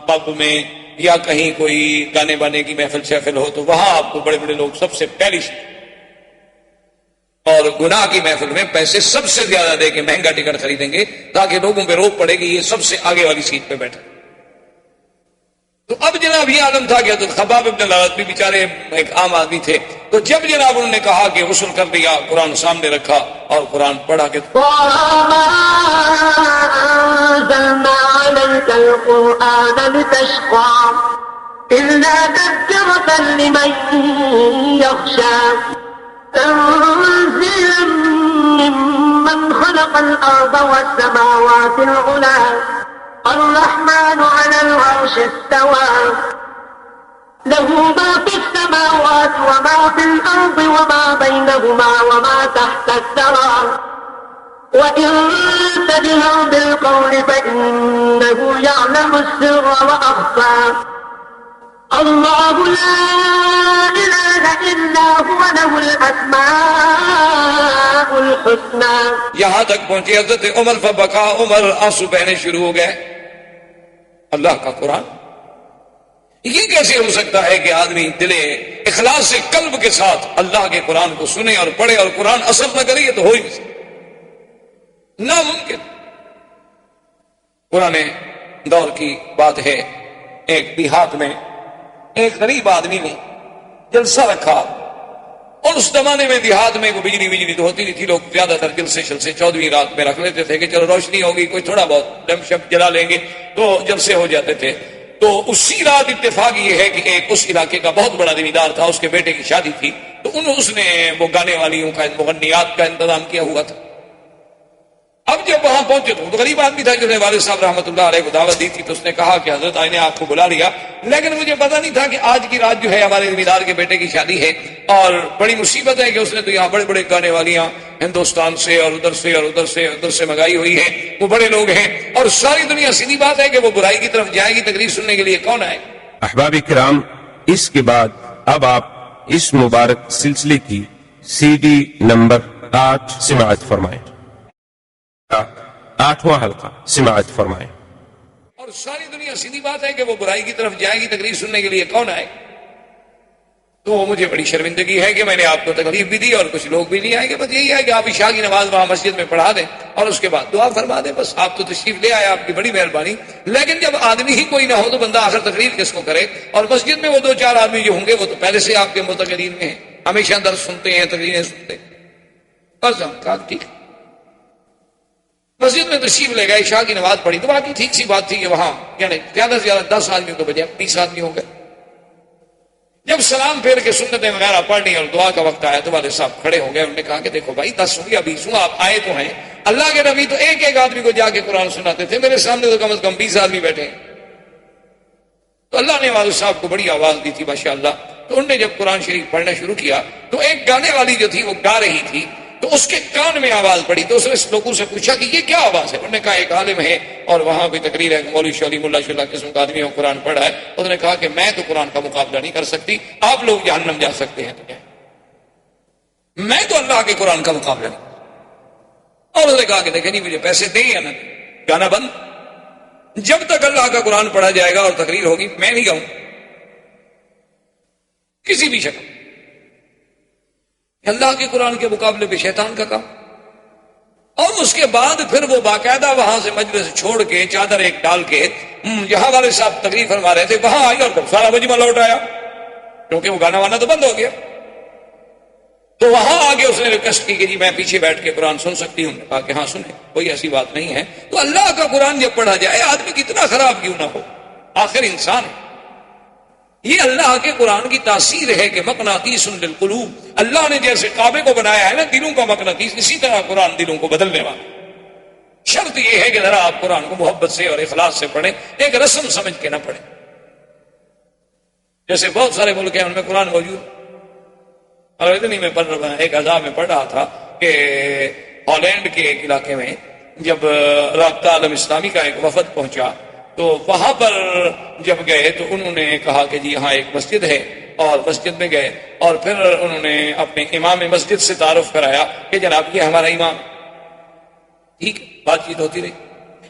پب میں، یا کہیں کوئی گانے بانے کی محفل شہفل ہو تو وہاں آپ کو بڑے بڑے لوگ سب سے پہلی اور گناہ کی محفل میں پیسے سب سے زیادہ دے کے مہنگا ٹکٹ خریدیں گے تاکہ لوگوں پہ روک پڑے گی یہ سب سے آگے والی سیٹ پہ بیٹھے۔ تو اب جناب یہ عالم تھا کہ حضرت خباب ابن الارت بھی بیچارے ایک عام آدمی تھے، تو جب جناب انہوں نے کہا کہ غسل کر دیا، قرآن سامنے رکھا اور قرآن پڑھا کہ إلا تذكرة لمن يخشى تنزيلا ممن خلق الأرض والسماوات العلى الرحمن على العرش استوى له ما في السماوات وما في الأرض وما بينهما وما تحت الثرى وإن تجهر بالقول فإنه يعلم السر وأخفى اللہ لا الہ الا هو له الاسماء الحسنى۔ یہاں تک پہنچے حضرت عمر، فبکا عمر، آنسو بہنے شروع ہو گئے۔ اللہ کا قرآن یہ کیسے ہو سکتا ہے کہ آدمی دل اخلاص سے قلب کے ساتھ اللہ کے قرآن کو سنے اور پڑھے اور قرآن اثر نہ کرے؟ یہ تو ہو ہی نہیں سکتا، ناممکن۔ پرانے دور کی بات ہے، ایک دیہات میں ایک غریب آدمی نے جلسہ رکھا، اور اس زمانے میں دیہات میں کوئی بجلی تو ہوتی نہیں تھی، لوگ زیادہ تر جلسے 14ویں رات میں رکھ لیتے تھے کہ چلو روشنی ہوگی، کوئی تھوڑا بہت ڈم شپ جلا لیں گے تو جلسے ہو جاتے تھے۔ تو اسی رات اتفاق یہ ہے کہ ایک اس علاقے کا بہت بڑا زمیندار تھا، اس کے بیٹے کی شادی تھی، تو اس نے وہ گانے والیوں کا، مغنیات کا انتظام کیا ہوا تھا۔ اب جب وہاں پہنچے تو غریب آدمی تھا، جس نے والد صاحب رحمۃ اللہ علیہ کو دعوت دی تھی، تو اس نے کہا کہ حضرت آئی نے آپ کو بلا لیا، لیکن مجھے پتا نہیں تھا کہ آج کی رات جو ہے ہمارے زمیندار کے بیٹے کی شادی ہے، اور بڑی مصیبت ہے کہ اس نے تو یہاں بڑے بڑے گانے والیاں ہندوستان سے اور ادھر سے اور ادھر سے منگائی ہوئی ہے، وہ بڑے لوگ ہیں، اور ساری دنیا سیدھی بات ہے کہ وہ برائی کی طرف جائے گی، تقریر سننے کے لیے کون آئے؟ احباب کرام، اس کے بعد اب آپ اس مبارک سلسلے کی سی ڈی نمبر 8 سماعت فرمائیں۔ 8واں حلقہ سماعت فرمائیں۔ اور ساری دنیا سیدھی بات ہے کہ وہ برائی کی طرف جائے گی، تقریر سننے کے لیے کون آئے؟ تو مجھے بڑی شرمندگی ہے کہ میں نے آپ کو تکلیف بھی دی اور کچھ لوگ بھی نہیں آئے گے۔ بس یہی ہے کہ آپ عشاء کی نماز وہاں مسجد میں پڑھا دیں اور اس کے بعد دعا فرما دیں، بس آپ تو تشریف لے آئے، آپ کی بڑی مہربانی۔ لیکن جب آدمی ہی کوئی نہ ہو تو بندہ آخر تقریر کس کو کرے؟ اور مسجد میں وہ 2-4 آدمی جو ہوں گے وہ تو پہلے سے آپ کے متقرین میں ہیں، ہمیشہ درس سنتے ہیں، تقریریں سنتے ہیں۔ بس ہم کہا ٹھیک، مسجد میں تشریف لے گئے، عشاء کی نماز پڑھی، تو باقی ٹھیک سی بات تھی کہ وہاں یعنی زیادہ سے زیادہ 10 آدمیوں کے بجائے 20 آدمی ہو گئے۔ جب سلام پھیر کے سنتیں وغیرہ پڑھنی اور دعا کا وقت آیا تو والد صاحب کھڑے ہو گئے، انہوں نے کہا کہ دیکھو بھائی 10 ہوں یا 20 ہوں، آپ آئے تو ہیں، اللہ کے نبی تو ایک آدمی کو جا کے قرآن سناتے تھے، میرے سامنے تو کم از کم 20 آدمی بیٹھے ہیں۔ تو اللہ نے والد صاحب کو بڑی آواز دی تھی ماشاءاللہ، تو انہوں نے جب قرآن شریف پڑھنا شروع کیا تو ایک گانے والی جو تھی وہ گا رہی تھی، تو اس کے کان میں آواز پڑی، تو اس نے لوگوں سے پوچھا کہ یہ کیا آواز ہے؟ انہوں نے کہا ایک عالم ہے اور وہاں بھی تقریر ہے، مولوی شولی ملا شلہ قسم کا آدمی ہو، قرآن پڑھا ہے۔ اس نے کہا کہ میں تو قرآن کا مقابلہ نہیں کر سکتی، آپ لوگ جہنم جا سکتے ہیں، تو کیا میں تو اللہ کے قرآن کا مقابلہ نہیں۔ اور اس نے کہا کہ دیکھیں نہیں، مجھے پیسے دیں یا نہ، گانا بند، جب تک اللہ کا قرآن پڑھا جائے گا اور تقریر ہوگی میں نہیں گاؤں کسی بھی شکل۔ اللہ کے قرآن کے مقابلے پہ شیطان کا کام۔ اور اس کے بعد پھر وہ باقاعدہ وہاں سے مجلس چھوڑ کے چادر ایک ڈال کے جہاں والے صاحب تقریر فرما رہے تھے وہاں آئی، اور سارا مجمع لوٹ آیا کیونکہ وہ گانا وانا تو بند ہو گیا۔ تو وہاں آگے اس نے ریکویسٹ کی کہ جی میں پیچھے بیٹھ کے قرآن سن سکتی ہوں؟ کہا کہ ہاں سنیں، کوئی ایسی بات نہیں ہے۔ تو اللہ کا قرآن جب پڑھا جائے، آدمی کتنا خراب کیوں نہ ہو، آخر انسان ہے. یہ اللہ کے قرآن کی تاثیر ہے کہ مقناطیس للقلوب، اللہ نے جیسے کعبے کو بنایا ہے نا دلوں کا مقناطیس، اسی طرح قرآن دلوں کو بدلنے والا. شرط یہ ہے کہ ذرا آپ قرآن کو محبت سے اور اخلاص سے پڑھیں، ایک رسم سمجھ کے نہ پڑھیں. جیسے بہت سارے ملک ہیں ان میں قرآن موجود، اور اتنی میں پڑھ رہا ایک عذاب میں پڑھ رہا تھا کہ ہالینڈ کے ایک علاقے میں جب رابطہ عالم اسلامی کا ایک وفد پہنچا تو وہاں پر جب گئے تو انہوں نے کہا کہ جی یہاں ایک مسجد ہے، اور مسجد میں گئے اور پھر انہوں نے اپنے امام مسجد سے تعارف کرایا کہ جناب یہ ہمارا امام. ٹھیک بات چیت ہوتی رہی.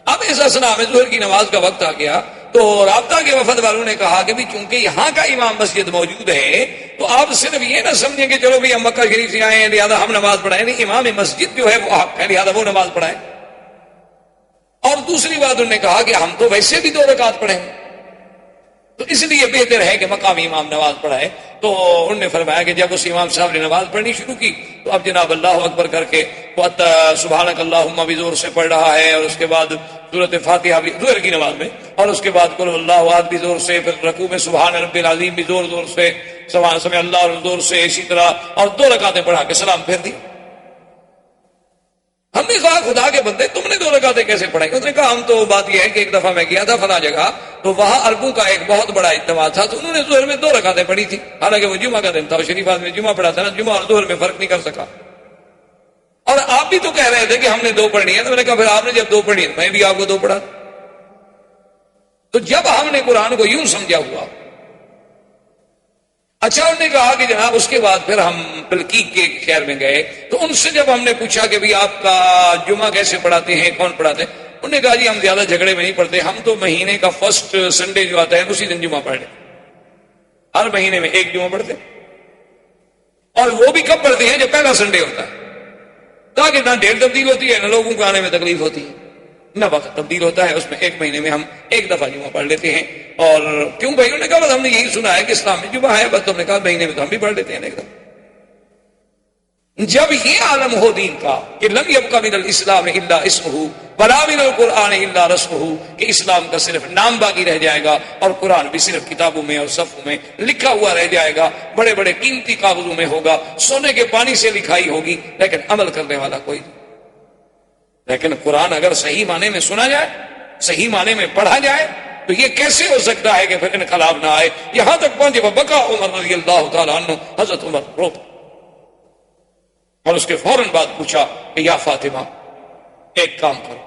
اب اس اسنا میں ظہر کی نماز کا وقت آ گیا تو رابطہ کے وفد والوں نے کہا کہ بھی چونکہ یہاں کا امام مسجد موجود ہے تو آپ صرف یہ نہ سمجھیں کہ چلو بھی ہم مکہ شریف سے آئے ہیں لہٰذا ہم نماز پڑھائیں، نہیں، امام مسجد جو ہے وہ حق ہے لہٰذا وہ نماز پڑھائیں. اور دوسری بات انہوں نے کہا کہ ہم تو ویسے بھی 2 رکعت پڑھیں تو اس لیے بہتر ہے کہ مقامی امام نماز پڑھائے. تو انہوں نے فرمایا کہ جب اس امام صاحب نے نماز پڑھنی شروع کی تو اب جناب اللہ اکبر کر کے وہ سبحانک اللہم بھی زور سے پڑھ رہا ہے، اور اس کے بعد سورۃ فاتحہ بھی ظہر کی نماز میں، اور اس کے بعد قل اللہ احد بھی زور سے، پھر رکوع میں سبحان رب العظیم بھی زور زور سے، سمع اللہ اور زور سے، اسی طرح اور 2 رکعتیں پڑھا کے سلام پھیر دی. ہم نے کہا خدا کے بندے تم نے 2 رکعتیں کیسے پڑھائی؟ اس نے کہا ہم تو بات یہ ہے کہ ایک دفعہ میں گیا تھا فلاں جگہ تو وہاں عربوں کا ایک بہت بڑا اجتماع تھا تو انہوں نے ظہر میں 2 رکعتیں پڑھی تھی، حالانکہ وہ جمعہ کا دن تھا، شریف آدمی جمعہ پڑھا تھا نا، جمعہ اور ظہر میں فرق نہیں کر سکا. اور آپ بھی تو کہہ رہے تھے کہ ہم نے 2 پڑھنی ہے، تو میں نے کہا پھر آپ نے جب 2 پڑھی میں بھی آپ کو 2 پڑھا. تو جب ہم نے قرآن کو یوں سمجھا ہوا، اچھا انہوں نے کہا کہ جناب اس کے بعد پھر ہم بلقیق کے شہر میں گئے تو ان سے جب ہم نے پوچھا کہ بھی آپ کا جمعہ کیسے پڑھاتے ہیں، کون پڑھاتے ہیں، انہوں نے کہا جی ہم زیادہ جھگڑے میں نہیں پڑھتے، ہم تو مہینے کا فرسٹ سنڈے جو آتا ہے اسی دن جمعہ پڑھ لیتے، ہر مہینے میں ایک جمعہ پڑھتے، اور وہ بھی کب پڑھتے ہیں جب پہلا سنڈے ہوتا ہے، تاکہ نہ ڈیٹ تبدیل ہوتی ہے نہ لوگوں کو آنے میں تکلیف ہوتی ہے، نہ وقت تبدیل ہوتا ہے، اس میں ایک مہینے میں ہم ایک دفعہ جمعہ پڑھ لیتے ہیں. اور کیوں بھائی؟ انہوں نے کہا بس ہم نے یہی سنا ہے کہ اسلام میں جمعہ ہے، بس تم نے کہا مہینے میں تو ہم بھی پڑھ لیتے ہیں ایک دفعہ. جب یہ عالم ہو دین کا کہ لم یبق من الاسلام الا اسمہ ولا من القرآن الا رسمہ، کہ اسلام کا صرف نام باقی رہ جائے گا اور قرآن بھی صرف کتابوں میں اور صفوں میں لکھا ہوا رہ جائے گا، بڑے بڑے قیمتی کاغذوں میں ہوگا، سونے کے پانی سے لکھائی ہوگی، لیکن عمل کرنے والا کوئی نہیں. لیکن قرآن اگر صحیح معنی میں سنا جائے، صحیح معنی میں پڑھا جائے تو یہ کیسے ہو سکتا ہے کہ پھر انقلاب نہ آئے؟ یہاں تک پہنچے بکا عمر رضی اللہ تعالیٰ عنہ، حضرت عمر رو، اور اس کے فوراً بعد پوچھا کہ یا فاطمہ ایک کام کرو،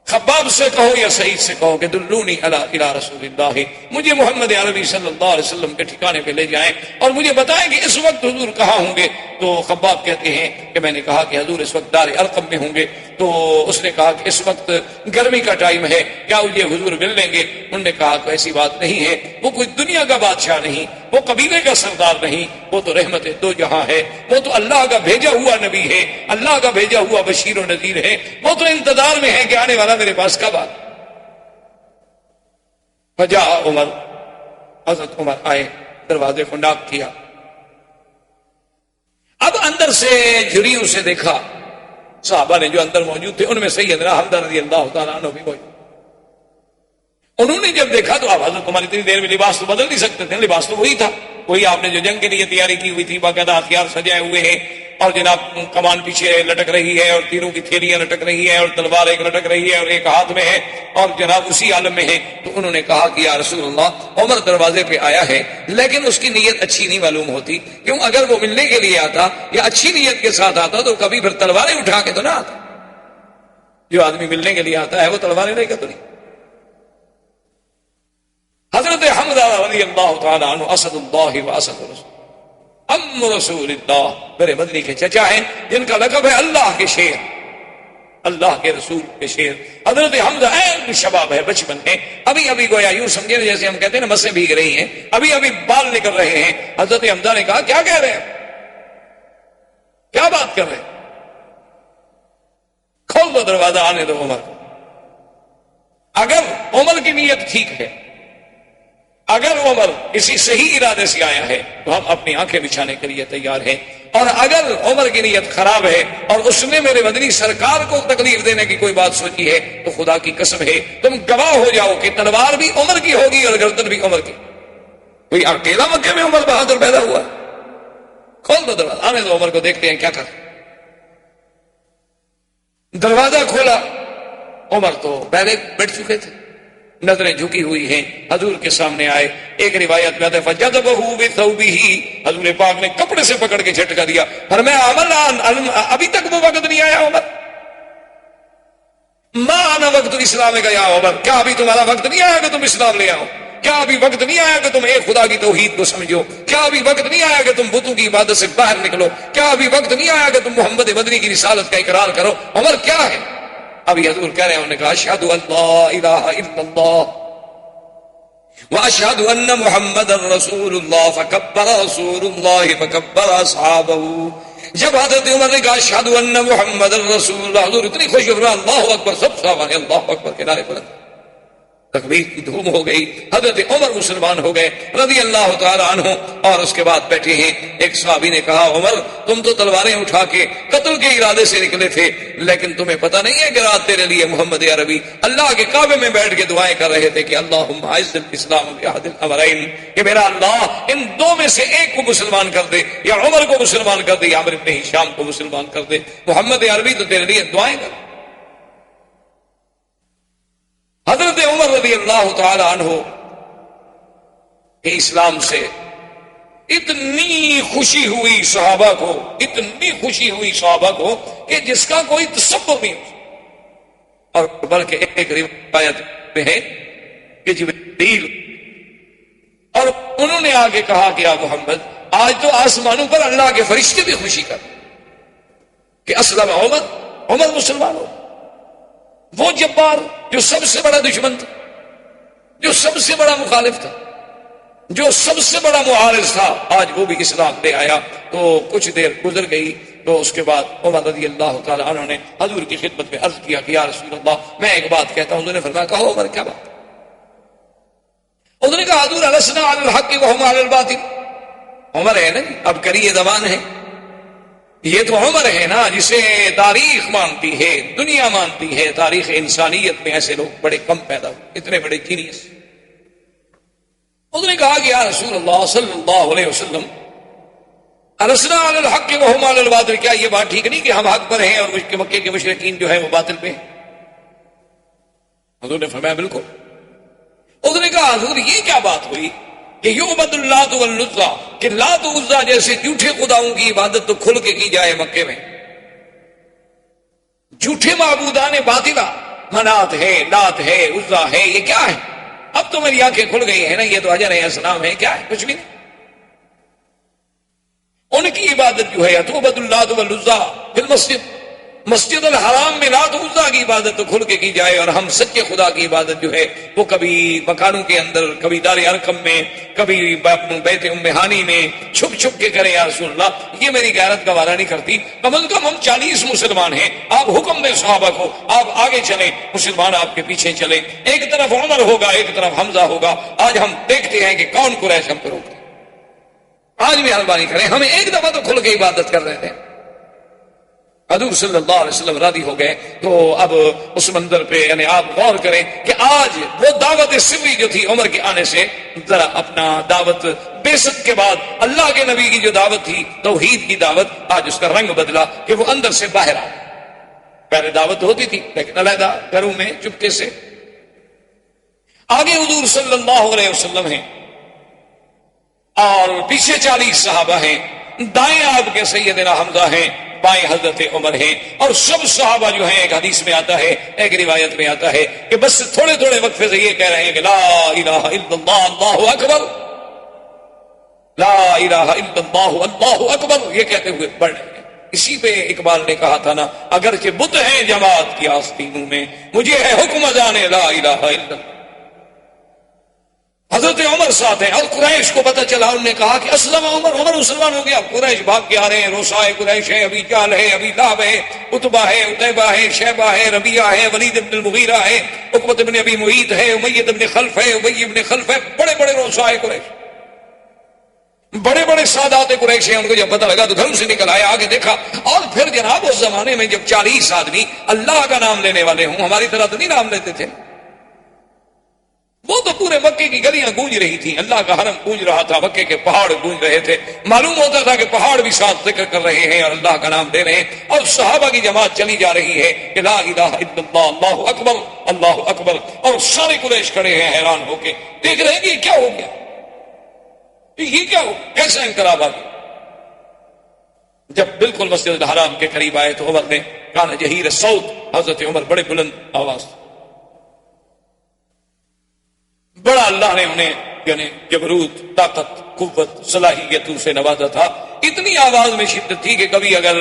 خباب سے کہو یا سعید سے کہو کہ دلونی الی رسول اللہ، مجھے محمد عربی صلی اللہ علیہ وسلم کے ٹھکانے پہ لے جائیں اور مجھے بتائیں کہ اس وقت حضور کہاں ہوں گے. تو خباب کہتے ہیں کہ میں نے کہا کہ حضور اس وقت دار ارقم میں ہوں گے. تو اس نے کہا کہ اس وقت گرمی کا ٹائم ہے، کیا مجھے حضور مل لیں گے؟ انہوں نے کہا کہ ایسی بات نہیں ہے، وہ کوئی دنیا کا بادشاہ نہیں، وہ قبیلے کا سردار نہیں، وہ تو رحمت دو جہاں ہے، وہ تو اللہ کا بھیجا ہوا نبی ہے، اللہ کا بھیجا ہوا بشیر و نذیر ہے، وہ تو انتظار میں ہے کہ آنے والا میرے پاس کب آ. فجاء عمر، حضرت عمر آئے، دروازے کو ناک کیا، اب اندر سے جھریوں سے دیکھا، صحابہ نے جو اندر موجود تھے ان میں سیدنا حمزہ رضی اللہ تعالیٰ عنہ بھی موجود. انہوں نے جب دیکھا تو اب حضرت عمر اتنی دیر میں لباس تو بدل نہیں سکتے تھے، لباس تو وہی تھا، وہی آپ نے جو جنگ کے لیے تیاری کی ہوئی تھی، باقاعدہ ہتھیار سجائے ہوئے ہیں، اور جناب کمان پیچھے لٹک رہی ہے اور تیروں کی تھیلیاں لٹک رہی ہے اور تلوار ایک لٹک رہی ہے اور ایک ہاتھ میں ہے اور جناب اسی عالم میں ہے. تو انہوں نے کہا کہ یا رسول اللہ، عمر دروازے پہ آیا ہے لیکن اس کی نیت اچھی نہیں معلوم ہوتی، کیوں اگر وہ ملنے کے لیے آتا یا اچھی نیت کے ساتھ آتا تو کبھی پھر تلواریں اٹھا کے تو نہ آتا. جو آدمی ملنے کے لیے آتا ہے وہ تلواریں لے کے تو نہیں. حضرت حمزہ رضی اللہ تعالیٰ عنہ اسد اللہ و اسد رسول، ام رسول اللہ، میرے مدنی کے چچا ہیں جن کا لقب ہے اللہ کے شیر، اللہ کے رسول کے شیر. حضرت حمزہ این شباب ہے، بچپن ہے، ابھی ابھی گویا یوں سمجھے جیسے ہم کہتے ہیں نا مسیں بھیگ رہی ہیں، ابھی ابھی بال نکل رہے ہیں. حضرت حمزہ نے کہا کیا کہہ رہے ہیں، کیا بات کر رہے ہیں؟ کھول دو دروازہ، آنے دو عمر کو. اگر عمر کی نیت ٹھیک ہے، اگر عمر کسی صحیح ارادے سے آیا ہے تو ہم اپنی آنکھیں بچھانے کے لیے تیار ہیں اور اگر عمر کی نیت خراب ہے اور اس نے میرے مدنی سرکار کو تکلیف دینے کی کوئی بات سوچی ہے تو خدا کی قسم ہے تم گواہ ہو جاؤ کہ تلوار بھی عمر کی ہوگی اور گردن بھی عمر کی. کوئی اکیلا مکے میں عمر بہادر پیدا ہوا؟ کھول دو دروازہ, آنے دو عمر کو, دیکھتے ہیں کیا کر. دروازہ کھولا, عمر تو پہلے بیٹھ چکے تھے, نظریں جھکی ہوئی ہیں, حضور کے سامنے آئے. ایک روایت میں آتا ہے فجذبہ بثوبہ, حضور پاک نے کپڑے سے پکڑ کے جھٹکا دیا. فرمایا ابھی تک وہ وقت نہیں آیا عمر, ما انا وقت اسلام کا یا عمر, کیا ابھی تمہارا وقت نہیں آیا کہ تم اسلام لے آؤ؟ کیا ابھی وقت نہیں آیا کہ تم ایک خدا کی توحید کو سمجھو؟ کیا ابھی وقت نہیں آیا کہ تم بتوں کی عبادت سے باہر نکلو؟ کیا ابھی وقت نہیں آیا کہ تم محمد مدنی کی رسالت کا اقرار کرو؟ عمر کیا ہے؟ ابھی حضور کہہ رہے ہیں, انہوں نے کہا اشہد ان لا الہ الا اللہ واشہد ان محمد رسول اللہ فکبر رسول اللہ فکبر اصحابہ. جب حضرت عمر نے کہا اشہد ان محمد رسول اللہ, حضور اتنی خوشی ہو رہا, اللہ اکبر, سب صحابہ نے اللہ اکبر کے نعرے بلند, تکبیر کی دھوم ہو گئی. حضرت عمر مسلمان ہو گئے رضی اللہ تعالی عنہ. اور اس کے بعد بیٹھے ہیں, ایک صحابی نے کہا عمر تم تو تلواریں اٹھا کے قتل کے ارادے سے نکلے تھے, لیکن تمہیں پتہ نہیں ہے کہ رات تیرے لیے محمد عربی اللہ کے کعبے میں بیٹھ کے دعائیں کر رہے تھے کہ اللہم اعز الاسلام باحد الامرین, کہ میرا اللہ ان دو میں سے ایک کو مسلمان کر دے, یا عمر کو مسلمان کر دے یا عمرو بن ہشام کو مسلمان کر دے. محمد عربی تو تیرے لیے دعائیں کر. حضرت عمر رضی اللہ تعالی عنہ کہ اسلام سے اتنی خوشی ہوئی صحابہ کو, اتنی خوشی ہوئی صحابہ کو کہ جس کا کوئی تصور نہیں. اور بلکہ ایک روایت میں ہے کہ جبریل, اور انہوں نے آگے کہا کہ یا محمد آج تو آسمانوں پر اللہ کے فرشتے بھی خوشی کر کہ اسلم عمر, عمر مسلمان ہو. وہ جبار جو سب سے بڑا دشمن تھا, جو سب سے بڑا مخالف تھا, جو سب سے بڑا معارض تھا, آج وہ بھی اسلام لے آیا. تو کچھ دیر گزر گئی تو اس کے بعد عمر رضی اللہ تعالی عنہ نے حضور کی خدمت میں عرض کیا کہ یا رسول اللہ میں ایک بات کہتا ہوں. حضور نے فرمایا کہو عمر کیا بات؟ انہوں نے کہا حضور السنا علی الحق وهم علی الباطل. عمر ہے نا, اب کریے زبان ہے, یہ تو عمر ہے نا جسے تاریخ مانتی ہے, دنیا مانتی ہے. تاریخ انسانیت میں ایسے لوگ بڑے کم پیدا ہوئے, اتنے بڑے جینیس. انہوں نے کہا کہ یا رسول اللہ صلی اللہ علیہ وسلم السنا علی الحق وهم علی الباطل, کیا یہ بات ٹھیک نہیں کہ ہم حق پر ہیں اور مکے کے مشرکین جو ہیں وہ باطل پہ ہیں؟ حضور نے فرمایا بالکل. انہوں نے کہا حضور یہ کیا بات ہوئی کہ یعبد اللات والعزیٰ, کہ لات و عزیٰ جیسے جھوٹے خداؤں کی عبادت تو کھل کے کی جائے مکے میں, جھوٹے معبودان باطلہ, منات ہے, لات ہے, عزیٰ ہے, یہ کیا ہے؟ اب تو میری آنکھیں کھل گئی ہے نا, یہ تو حجر ہے, اسلام ہے, کیا ہے؟ کچھ بھی نہیں. ان کی عبادت جو ہے یعبد اللات والعزیٰ فی المسجد, مسجد الحرام میں لات و عزیٰ کی عبادت تو کھل کے کی جائے, اور ہم سچے خدا کی عبادت جو ہے وہ کبھی مکانوں کے اندر, کبھی دار ارقم میں, کبھی بیت ام ہانی میں چھپ چھپ کے کریں. یا رسول اللہ یہ میری غیرت گوارا نہیں کرتی. کم از کم ہم 40 مسلمان ہیں, آپ حکم دیں صحابہ کو, آپ آگے چلیں, مسلمان آپ کے پیچھے چلیں. ایک طرف عمر ہوگا, ایک طرف حمزہ ہوگا. آج ہم دیکھتے ہیں کہ کون قریش ہم پر ہوگا. آج بھی مہربانی کریں, ہمیں ایک دفعہ تو کھل کے عبادت کر رہے تھے. حضور صلی اللہ علیہ وسلم راضی ہو گئے. تو اب اس منظر پہ یعنی آپ غور کریں کہ آج وہ دعوت سری جو تھی عمر کے آنے سے, ذرا اپنا دعوت بعثت کے بعد اللہ کے نبی کی جو دعوت تھی توحید کی دعوت, آج اس کا رنگ بدلا کہ وہ اندر سے باہر آ. پہلے دعوت ہوتی تھی لیکن علیحدہ گھروں میں چپکے سے. آگے حضور صلی اللہ علیہ وسلم ہیں اور پیچھے 40 صحابہ ہیں, دائیں آپ کے سیدنا حمزہ ہیں, بائیں حضرت عمر ہیں, اور سب صحابہ جو ہیں, ایک حدیث میں آتا ہے, ایک روایت میں آتا ہے کہ بس تھوڑے تھوڑے وقفے سے یہ کہہ رہے ہیں کہ لا الہ الا اللہ اللہ اکبر, لا الہ الا اللہ اللہ اکبر, یہ کہتے ہوئے بڑھ رہے ہیں. اسی پہ اقبال نے کہا تھا نا, اگرچہ بت ہیں جماعت کی آستینوں میں, مجھے ہے حکم اذان لا الہ الا اللہ. حضرت عمر ساتھ ہیں, اور قریش کو پتہ چلا, انہوں نے کہا کہ اسلم عمر, عمر مسلمان ہو گیا. قریش بھاگ کے آ رہے ہیں, روسائے قریش ہے, ابی جہل ہے, ابی لہب ہے, عتبہ ہے, عتیبہ ہے, شیبہ ہے, ربیعہ ہے, ولید بن المغیرہ ہے, عقبۃ بن ابی معیط ہے, امیہ بن خلف ہے, ابی بن خلف ہے, بڑے بڑے روسائے قریش. بڑے بڑے سادات قریش ہیں، ان کو جب پتہ لگا تو گھروں سے نکل آئے، آگے دیکھا، اور پھر جناب اس زمانے میں جب 40 آدمی اللہ کا نام لینے والے ہوں، ہماری طرح تو نہیں نام لیتے تھے، وہ تو پورے مکے کی گلیاں گونج رہی تھیں، اللہ کا حرم گونج رہا تھا، مکے کے پہاڑ گونج رہے تھے، معلوم ہوتا تھا کہ پہاڑ بھی ساتھ ذکر کر رہے ہیں اور اللہ کا نام لے رہے ہیں، اور صحابہ کی جماعت چلی جا رہی ہے کہ لا الہ الا اللہ، اللہ اکبر اللہ اکبر، اور سارے قریش کھڑے ہیں حیران ہو کے، دیکھ رہے ہیں کہ یہ کیا ہو گیا، یہ کیا ہو، کیسا انقلاب آ گیا۔ جب بالکل مسجد الحرام کے قریب آئے تو عمر نے کان جہیر الصوت، حضرت عمر بڑے بلند آواز، بڑا اللہ نے انہیں یعنی جبروت، طاقت، قوت، صلاحیتوں سے نوازا تھا، اتنی آواز میں شدت تھی کہ کبھی اگر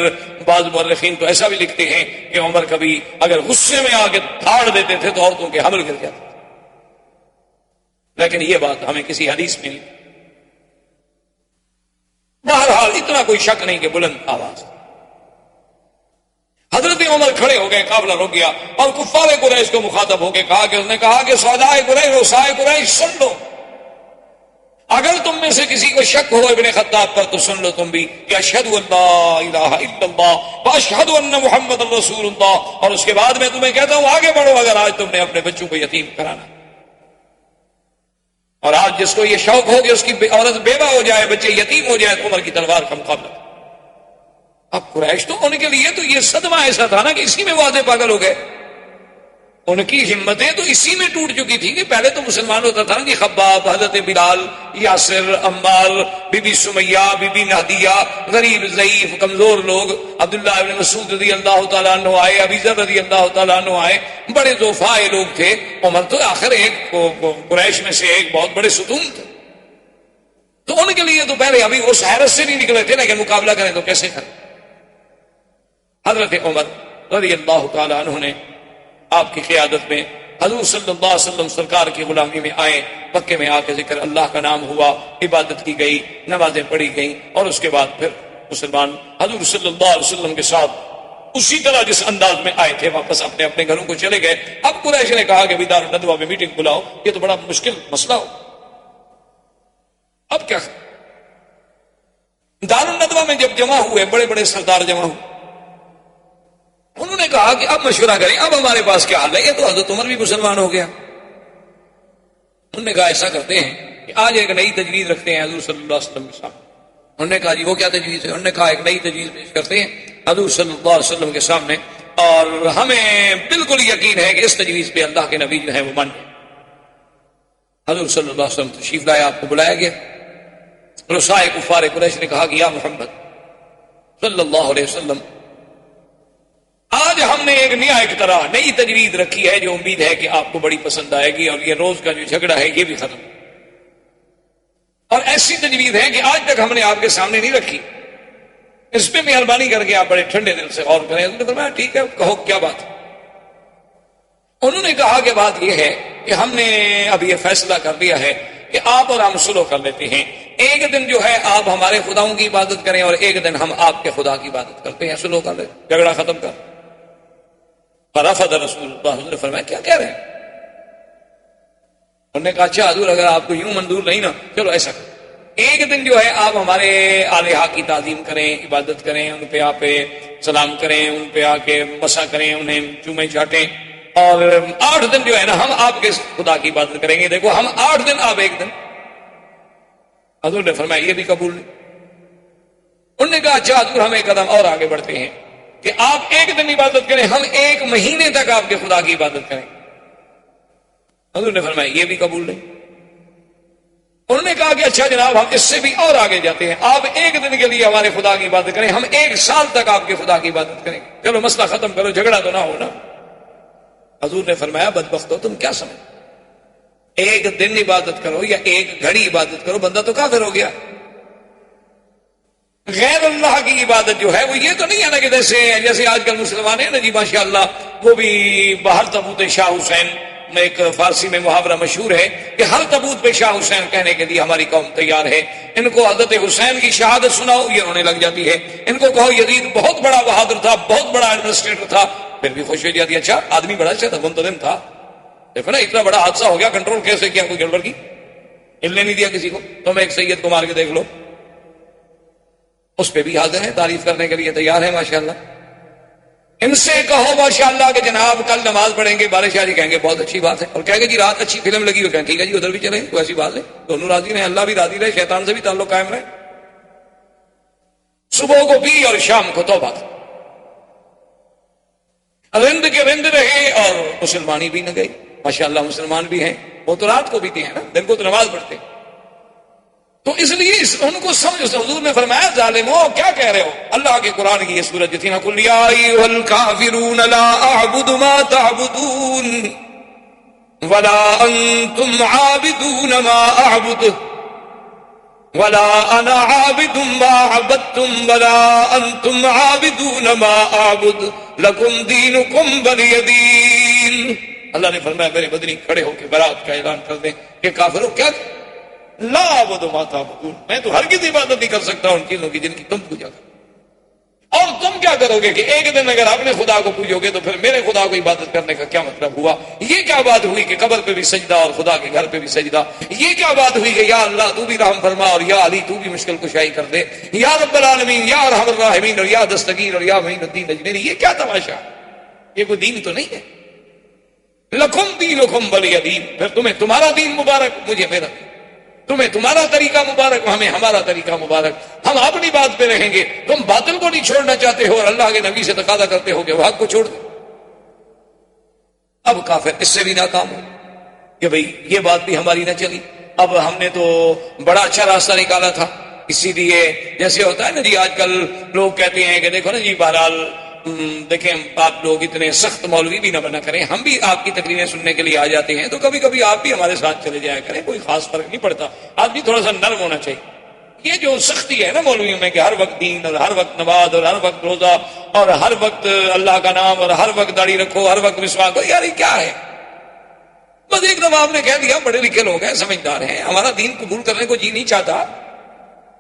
بعض مورخین تو ایسا بھی لکھتے ہیں کہ عمر کبھی اگر غصے میں آ کے دھاڑ دیتے تھے تو عورتوں کے حمل گر جاتے تھے، لیکن یہ بات ہمیں کسی حدیث میں نہیں۔ بہرحال اتنا کوئی شک نہیں کہ بلند آواز۔ حضرت عمر کھڑے ہو گئے، قافلہ رک گیا، اور کفار قریش کو مخاطب ہو کے کہا کہ اس نے کہا کہ سودائے قریش، رؤسائے قریش سن لو، اگر تم میں سے کسی کو شک ہو ابن خطاب پر تو سن لو تم بھی کہ اشہد ان لا الہ الا اللہ واشہد ان محمد رسول اللہ، اور اس کے بعد میں تمہیں کہتا ہوں آگے بڑھو اگر آج تم نے اپنے بچوں کو یتیم کرانا، اور آج جس کو یہ شوق ہو کہ اس کی عورت بیوہ ہو جائے، بچے یتیم ہو جائے، تو عمر کی تلوار کا مقابلہ۔ اب قریش تو ان کے لیے تو یہ صدمہ ایسا تھا نا کہ اسی میں واضح پاگل ہو گئے، ان کی ہمتیں تو اسی میں ٹوٹ چکی تھی کہ پہلے تو مسلمان ہوتا تھا نا کہ خباب، حضرت بلال، یاسر، عمار، بی بی سمیہ، بی بی نہدیہ، غریب ضعیف کمزور لوگ، عبداللہ ابن مسعود رضی اللہ تعالیٰ عنہ آئے، ابی ذر رضی اللہ تعالیٰ عنہ آئے، بڑے ضعفاء لوگ تھے، عمر تو آخر ایک قریش میں سے ایک بہت بڑے ستون تھے، تو ان کے لیے تو پہلے ابھی اس حیرت سے نہیں نکلے تھے، لیکن مقابلہ کریں تو کیسے کریں۔ حضرت عمر رضی اللہ تعالیٰ عنہ نے آپ کی قیادت میں حضور صلی اللہ علیہ وسلم سرکار کی غلامی میں آئے، مکے میں آ کے ذکر اللہ کا نام ہوا، عبادت کی گئی، نمازیں پڑھی گئیں، اور اس کے بعد پھر مسلمان حضور صلی اللہ علیہ وسلم کے ساتھ اسی طرح جس انداز میں آئے تھے واپس اپنے اپنے گھروں کو چلے گئے۔ اب قریش نے کہا کہ دار الندوہ میں میٹنگ بلاؤ، یہ تو بڑا مشکل مسئلہ ہو، اب کیا؟ دار الندوہ میں جب جمع ہوئے، بڑے بڑے سردار جمع ہوئے، انہوں نے کہا کہ اب مشورہ کریں، اب ہمارے پاس کیا حل ہے، یہ تو حضرت عمر بھی مسلمان ہو گیا۔ انہوں نے کہا ایسا کرتے ہیں کہ آج ایک نئی تجویز رکھتے ہیں حضور صلی اللہ علیہ وسلم کے سامنے۔ انہوں نے کہا جی وہ کیا تجویز ہے؟ انہوں نے کہا ایک نئی تجویز پیش کرتے ہیں حضور صلی اللہ علیہ وسلم کے سامنے، اور ہمیں بالکل یقین ہے کہ اس تجویز پہ اللہ کے نبی جو ہے وہ مان گئے۔ حضور صلی اللہ علیہ وسلم تشریف لائے، آپ کو بلایا گیا۔ رؤسائے کفار قریش نے کہا کہ یا محمد صلی اللہ علیہ وسلم، آج ہم نے ایک نیا اختراع، نئی تجویز رکھی ہے جو امید ہے کہ آپ کو بڑی پسند آئے گی، اور یہ روز کا جو جھگڑا ہے یہ بھی ختم، اور ایسی تجویز ہے کہ آج تک ہم نے آپ کے سامنے نہیں رکھی، اس پہ مہربانی کر کے آپ بڑے ٹھنڈے دل سے غور کریں۔ انہوں نے فرمایا ٹھیک ہے، کہو کیا بات ہے۔ انہوں نے کہا کہ بات یہ ہے کہ ہم نے اب یہ فیصلہ کر لیا ہے کہ آپ اور ہم سلو کر لیتے ہیں، ایک دن جو ہے آپ ہمارے خداؤں کی عبادت کریں اور ایک دن ہم آپ کے خدا کی عبادت کرتے ہیں، سلو کر لیں، جھگڑا ختم کر۔ فرفض رسول اللہ، حضور نے فرمایا کیا کہہ رہے ہیں؟ انہوں نے کہا اچھا حضور اگر آپ کو یوں منظور نہیں نا، چلو ایسا کریں، ایک دن جو ہے آپ ہمارے آلیہ کی تعظیم کریں، عبادت کریں، ان پہ آپ سلام کریں، ان پہ آ کے مسا کریں، انہیں چومیں چاٹیں، اور 8 دن جو ہے نا ہم آپ کے خدا کی عبادت کریں گے۔ دیکھو ہم 8 دن، آپ ایک دن۔ حضور نے فرمایا یہ بھی قبول نہیں۔ انہوں نے کہا اچھا حضور ہم ایک قدم اور آگے بڑھتے ہیں کہ آپ ایک دن عبادت کریں، ہم 1 مہینے تک آپ کے خدا کی عبادت کریں۔ حضور نے فرمایا یہ بھی قبول نہیں۔ انہوں نے کہا کہ اچھا جناب ہم اس سے بھی اور آگے جاتے ہیں، آپ 1 دن کے لیے ہمارے خدا کی عبادت کریں، ہم 1 سال تک آپ کے خدا کی عبادت کریں، چلو مسئلہ ختم کرو، جھگڑا تو نہ ہونا۔ حضور نے فرمایا بدبختو تم کیا سمجھ، 1 دن عبادت کرو یا 1 گھڑی عبادت کرو، بندہ تو کافر ہو گیا۔ غیر اللہ کی عبادت جو ہے وہ یہ تو نہیں ہے نا کہ جیسے آج کل مسلمان ہیں نا جی ماشاءاللہ، وہ بھی باہر تبوت شاہ حسین میں ایک فارسی میں محاورہ مشہور ہے کہ ہر تبوت پہ شاہ حسین کہنے کے لیے ہماری قوم تیار ہے، ان کو حضرت حسین کی شہادت سناؤ یہ رونے لگ جاتی ہے، ان کو کہو یزید بہت بڑا بہادر تھا، بہت بڑا ایڈمنسٹریٹر تھا، پھر بھی خوش ہو جاتی ہے، اچھا آدمی بڑا اچھا تھا، منتظم تھا، دیکھو نا اتنا بڑا حادثہ ہو گیا، کنٹرول کیسے کیا، کوئی گڑبڑ کی، ہلنے نہیں دیا کسی کو، تم ایک سید کو مار کے دیکھ لو، اس پہ بھی حاضر ہیں، تعریف کرنے کے لیے تیار ہیں ماشاءاللہ. ان سے کہو ماشاءاللہ کہ جناب کل نماز پڑھیں گے، بارش آ رہی، کہیں گے بہت اچھی بات ہے، اور کہیں گے جی رات اچھی فلم لگی ہو، کہیں ٹھیک ہے جی ادھر بھی چلیں، کوئی ایسی بات نہیں، دونوں راضی رہیں، اللہ بھی راضی رہے، شیطان سے بھی تعلق قائم رہے. صبح کو بھی اور شام کو توبہ، رند کے رند رہے اور مسلمانی بھی نہ گئی. ماشاءاللہ مسلمان بھی ہیں، وہ تو رات کو بھی ہیں نا، دن کو تو نماز پڑھتے. تو اس لیے ان کو سمجھ، حضور نے فرمایا ظالمو کیا کہہ رہے ہو. اللہ کے قرآن کی یہ سورت جو تھی نا، قل یا ایھا الکافرون لا اعبد ما تعبدون ولا انتم عابدون ما اعبد ولا انا عابد ما عبدتم ولا انتم عابدون ما اعبد لکم دینکم ولی دین. اللہ نے فرمایا میرے بدنی کھڑے ہو کے برات کا اعلان کر دیں کہ کافروں کیا لا اعبد ما تعبدون، میں تو ہرگز عبادت نہیں کر سکتا ان چیزوں کی جن کی تم پوجا کرو. اور تم کیا کرو گے کہ ایک دن اگر اپنے خدا کو پوجو گے تو پھر میرے خدا کو عبادت کرنے کا کیا مطلب ہوا؟ یہ کیا بات ہوئی کہ قبر پہ بھی سجدہ اور خدا کے گھر پہ بھی سجدہ؟ یہ کیا بات ہوئی کہ یا اللہ تو بھی رحم فرما اور یا علی تو بھی مشکل کشائی کر دے، یا رب العالمین یا ارحم الراحمین اور یا دستگیر اور یا معین الدین اجمیری؟ یہ کیا تماشا؟ یہ کوئی دین تو نہیں ہے. لکم دینکم ولی دین، پھر تمہیں تمہارا دین مبارک، مجھے میرا دین، تمہیں تمہارا طریقہ مبارک، ہمیں ہمارا طریقہ مبارک. ہم اپنی بات پہ رہیں گے، تم باطل کو نہیں چھوڑنا چاہتے ہو اور اللہ کے نبی سے تقاضا کرتے ہو کہ وہ حق کو چھوڑ دو. اب کافر اس سے بھی ناکام ہو کہ بھئی یہ بات بھی ہماری نہ چلی. اب ہم نے تو بڑا اچھا راستہ نکالا تھا، اسی لیے جیسے ہوتا ہے نا جی، آج کل لوگ کہتے ہیں کہ دیکھو نا جی بہرحال دیکھیں آپ لوگ اتنے سخت مولوی بھی نہ بنا کریں، ہم بھی آپ کی تقریریں سننے کے لیے آ جاتے ہیں تو کبھی کبھی آپ بھی ہمارے ساتھ چلے جایا کریں، کوئی خاص فرق نہیں پڑتا. آدمی تھوڑا سا نرم ہونا چاہیے. یہ جو سختی ہے نا مولویوں میں کہ ہر وقت دین اور ہر وقت نماز اور ہر وقت روزہ اور ہر وقت اللہ کا نام اور ہر وقت داڑھی رکھو، ہر وقت مسواک کرو، یار یہ کیا ہے؟ بس ایک دفعہ آپ نے کہہ دیا، بڑے لکھے لوگ ہیں، سمجھدار ہیں، ہمارا دین قبول کرنے کو جی نہیں چاہتا.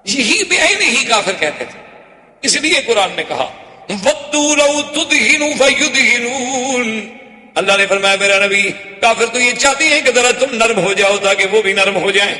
یہی بے عین ہی کافر کہتے تھے. اس لیے قرآن نے کہا وَدُّوا لَوْ تُدْهِنُوا فَيُدْهِنُونَ. اللہ نے فرمایا میرا نبی کافر تو یہ چاہتے ہیں کہ ذرا تم نرم ہو جاؤ تاکہ وہ بھی نرم ہو جائیں.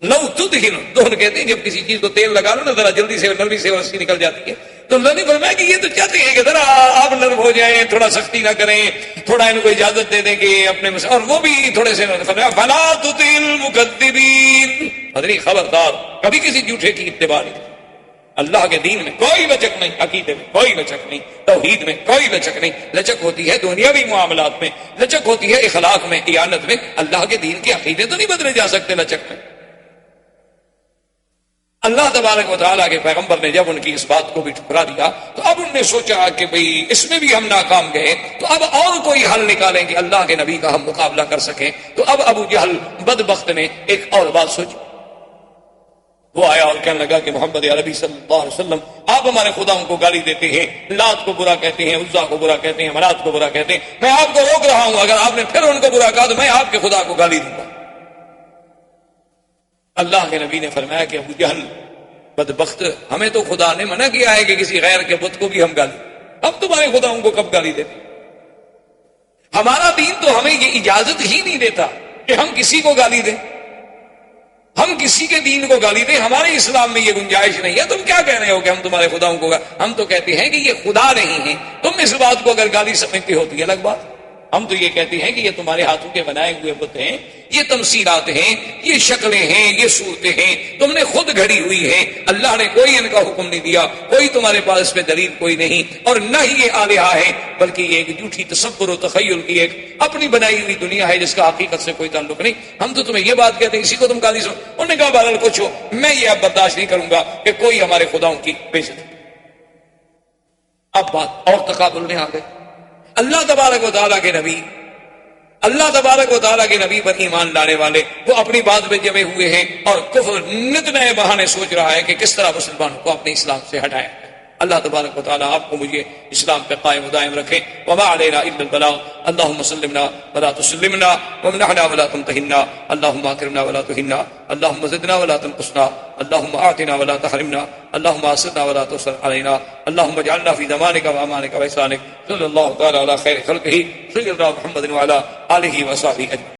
لو تدہن، دہن کہتے ہیں جب کسی چیز کو تیل لگا لو نا ذرا جلدی سے نرمی سے رسی نکل جاتی ہے. تو اللہ نے فرمایا کہ یہ تو چاہتے ہیں کہ ذرا آپ نرم ہو جائیں، تھوڑا سختی نہ کریں، تھوڑا ان کو اجازت دے دیں کہ اپنے اور وہ بھی تھوڑے سے فرمایا فلا تطع المکذبین. حضرت خبردار کبھی کسی جھوٹے کی اتباع نہیں. اللہ کے دین میں کوئی لچک نہیں، عقیدے میں کوئی لچک نہیں، توحید میں کوئی لچک نہیں. لچک ہوتی ہے دنیاوی معاملات میں، لچک ہوتی ہے اخلاق میں، ایانت میں. اللہ کے دین کے عقیدے تو نہیں بدلے جا سکتے لچک میں. اللہ تبارک و تعالیٰ کے پیغمبر نے جب ان کی اس بات کو بھی ٹھکرا دیا تو اب انہوں نے سوچا کہ بھئی اس میں بھی ہم ناکام گئے تو اب اور کوئی حل نکالیں کہ اللہ کے نبی کا ہم مقابلہ کر سکیں. تو اب ابو جہل بدبخت نے ایک اور بات سوچی. وہ آیا اور کہنے لگا کہ محمد عربی صلی اللہ علیہ وسلم آپ ہمارے خداؤں کو گالی دیتے ہیں، لات کو برا کہتے ہیں، عزا کو برا کہتے ہیں، منات کو برا کہتے ہیں. میں آپ کو روک رہا ہوں، اگر آپ نے پھر ان کو برا کہا تو میں آپ کے خدا کو گالی دوں گا. اللہ کے نبی نے فرمایا کہ ابو جہل بدبخت، ہمیں تو خدا نے منع کیا ہے کہ کسی غیر کے بت کو بھی ہم گالی، ہم تمہارے خداؤں کو کب گالی دیتے؟ ہمارا دین تو ہمیں یہ اجازت ہی نہیں دیتا کہ ہم کسی کو گالی دیں، ہم کسی کے دین کو گالی دیں. ہمارے اسلام میں یہ گنجائش نہیں ہے. تم کیا کہہ رہے ہو کہ ہم تمہارے خداؤں کو ہم تو کہتے ہیں کہ یہ خدا نہیں ہے. تم اس بات کو اگر گالی سمجھتے ہوتی ہے الگ بات. ہم تو یہ کہتے ہیں کہ یہ تمہارے ہاتھوں کے بنائے ہوئے بت ہیں، یہ تمثیلات ہیں، یہ شکلیں ہیں، یہ صورتیں ہیں، تم نے خود گھڑی ہوئی ہیں. اللہ نے کوئی ان کا حکم نہیں دیا، کوئی تمہارے پاس اس پہ دلیل کوئی نہیں، اور نہ ہی یہ آلیہ ہے، بلکہ یہ ایک جھوٹی تصور و تخیل کی ایک اپنی بنائی ہوئی دنیا ہے جس کا حقیقت سے کوئی تعلق نہیں. ہم تو تمہیں یہ بات کہتے ہیں اسی کو تم گالی سو. انہوں نے کہا بہرحال کچھ ہو، میں یہ اب برداشت نہیں کروں گا کہ کوئی ہمارے خداؤں کی بےعزتی. اب بات اور تقابل میں آ گئے. اللہ تبارک و تعالیٰ کے نبی، اللہ تبارک و تعالیٰ کے نبی پر ایمان لانے والے وہ اپنی بات پہ جمے ہوئے ہیں اور کفر نت نئے بہانے سوچ رہا ہے کہ کس طرح مسلمانوں کو اپنے اسلام سے ہٹائے. اللہ تبارک و تعالیٰ آپ کو مجھے اسلام پہ قائم و دائم رکھے. وما علینا الا البلاغ. اللهم سلمنا ولا تسلمنا وامنحنا ولا تمتحنا. اللهم اكرمنا ولا تهنا. اللهم زدنا ولا تنقصنا. اللهم اعطنا ولا تحرمنا. اللهم اسرنا ولا تؤثر علينا. اللهم اجعلنا في ضمانك وامانك واحسانك. صلى الله تعالى على خير خلقه سيدنا محمد وعلى اله وصحبه اجمعين.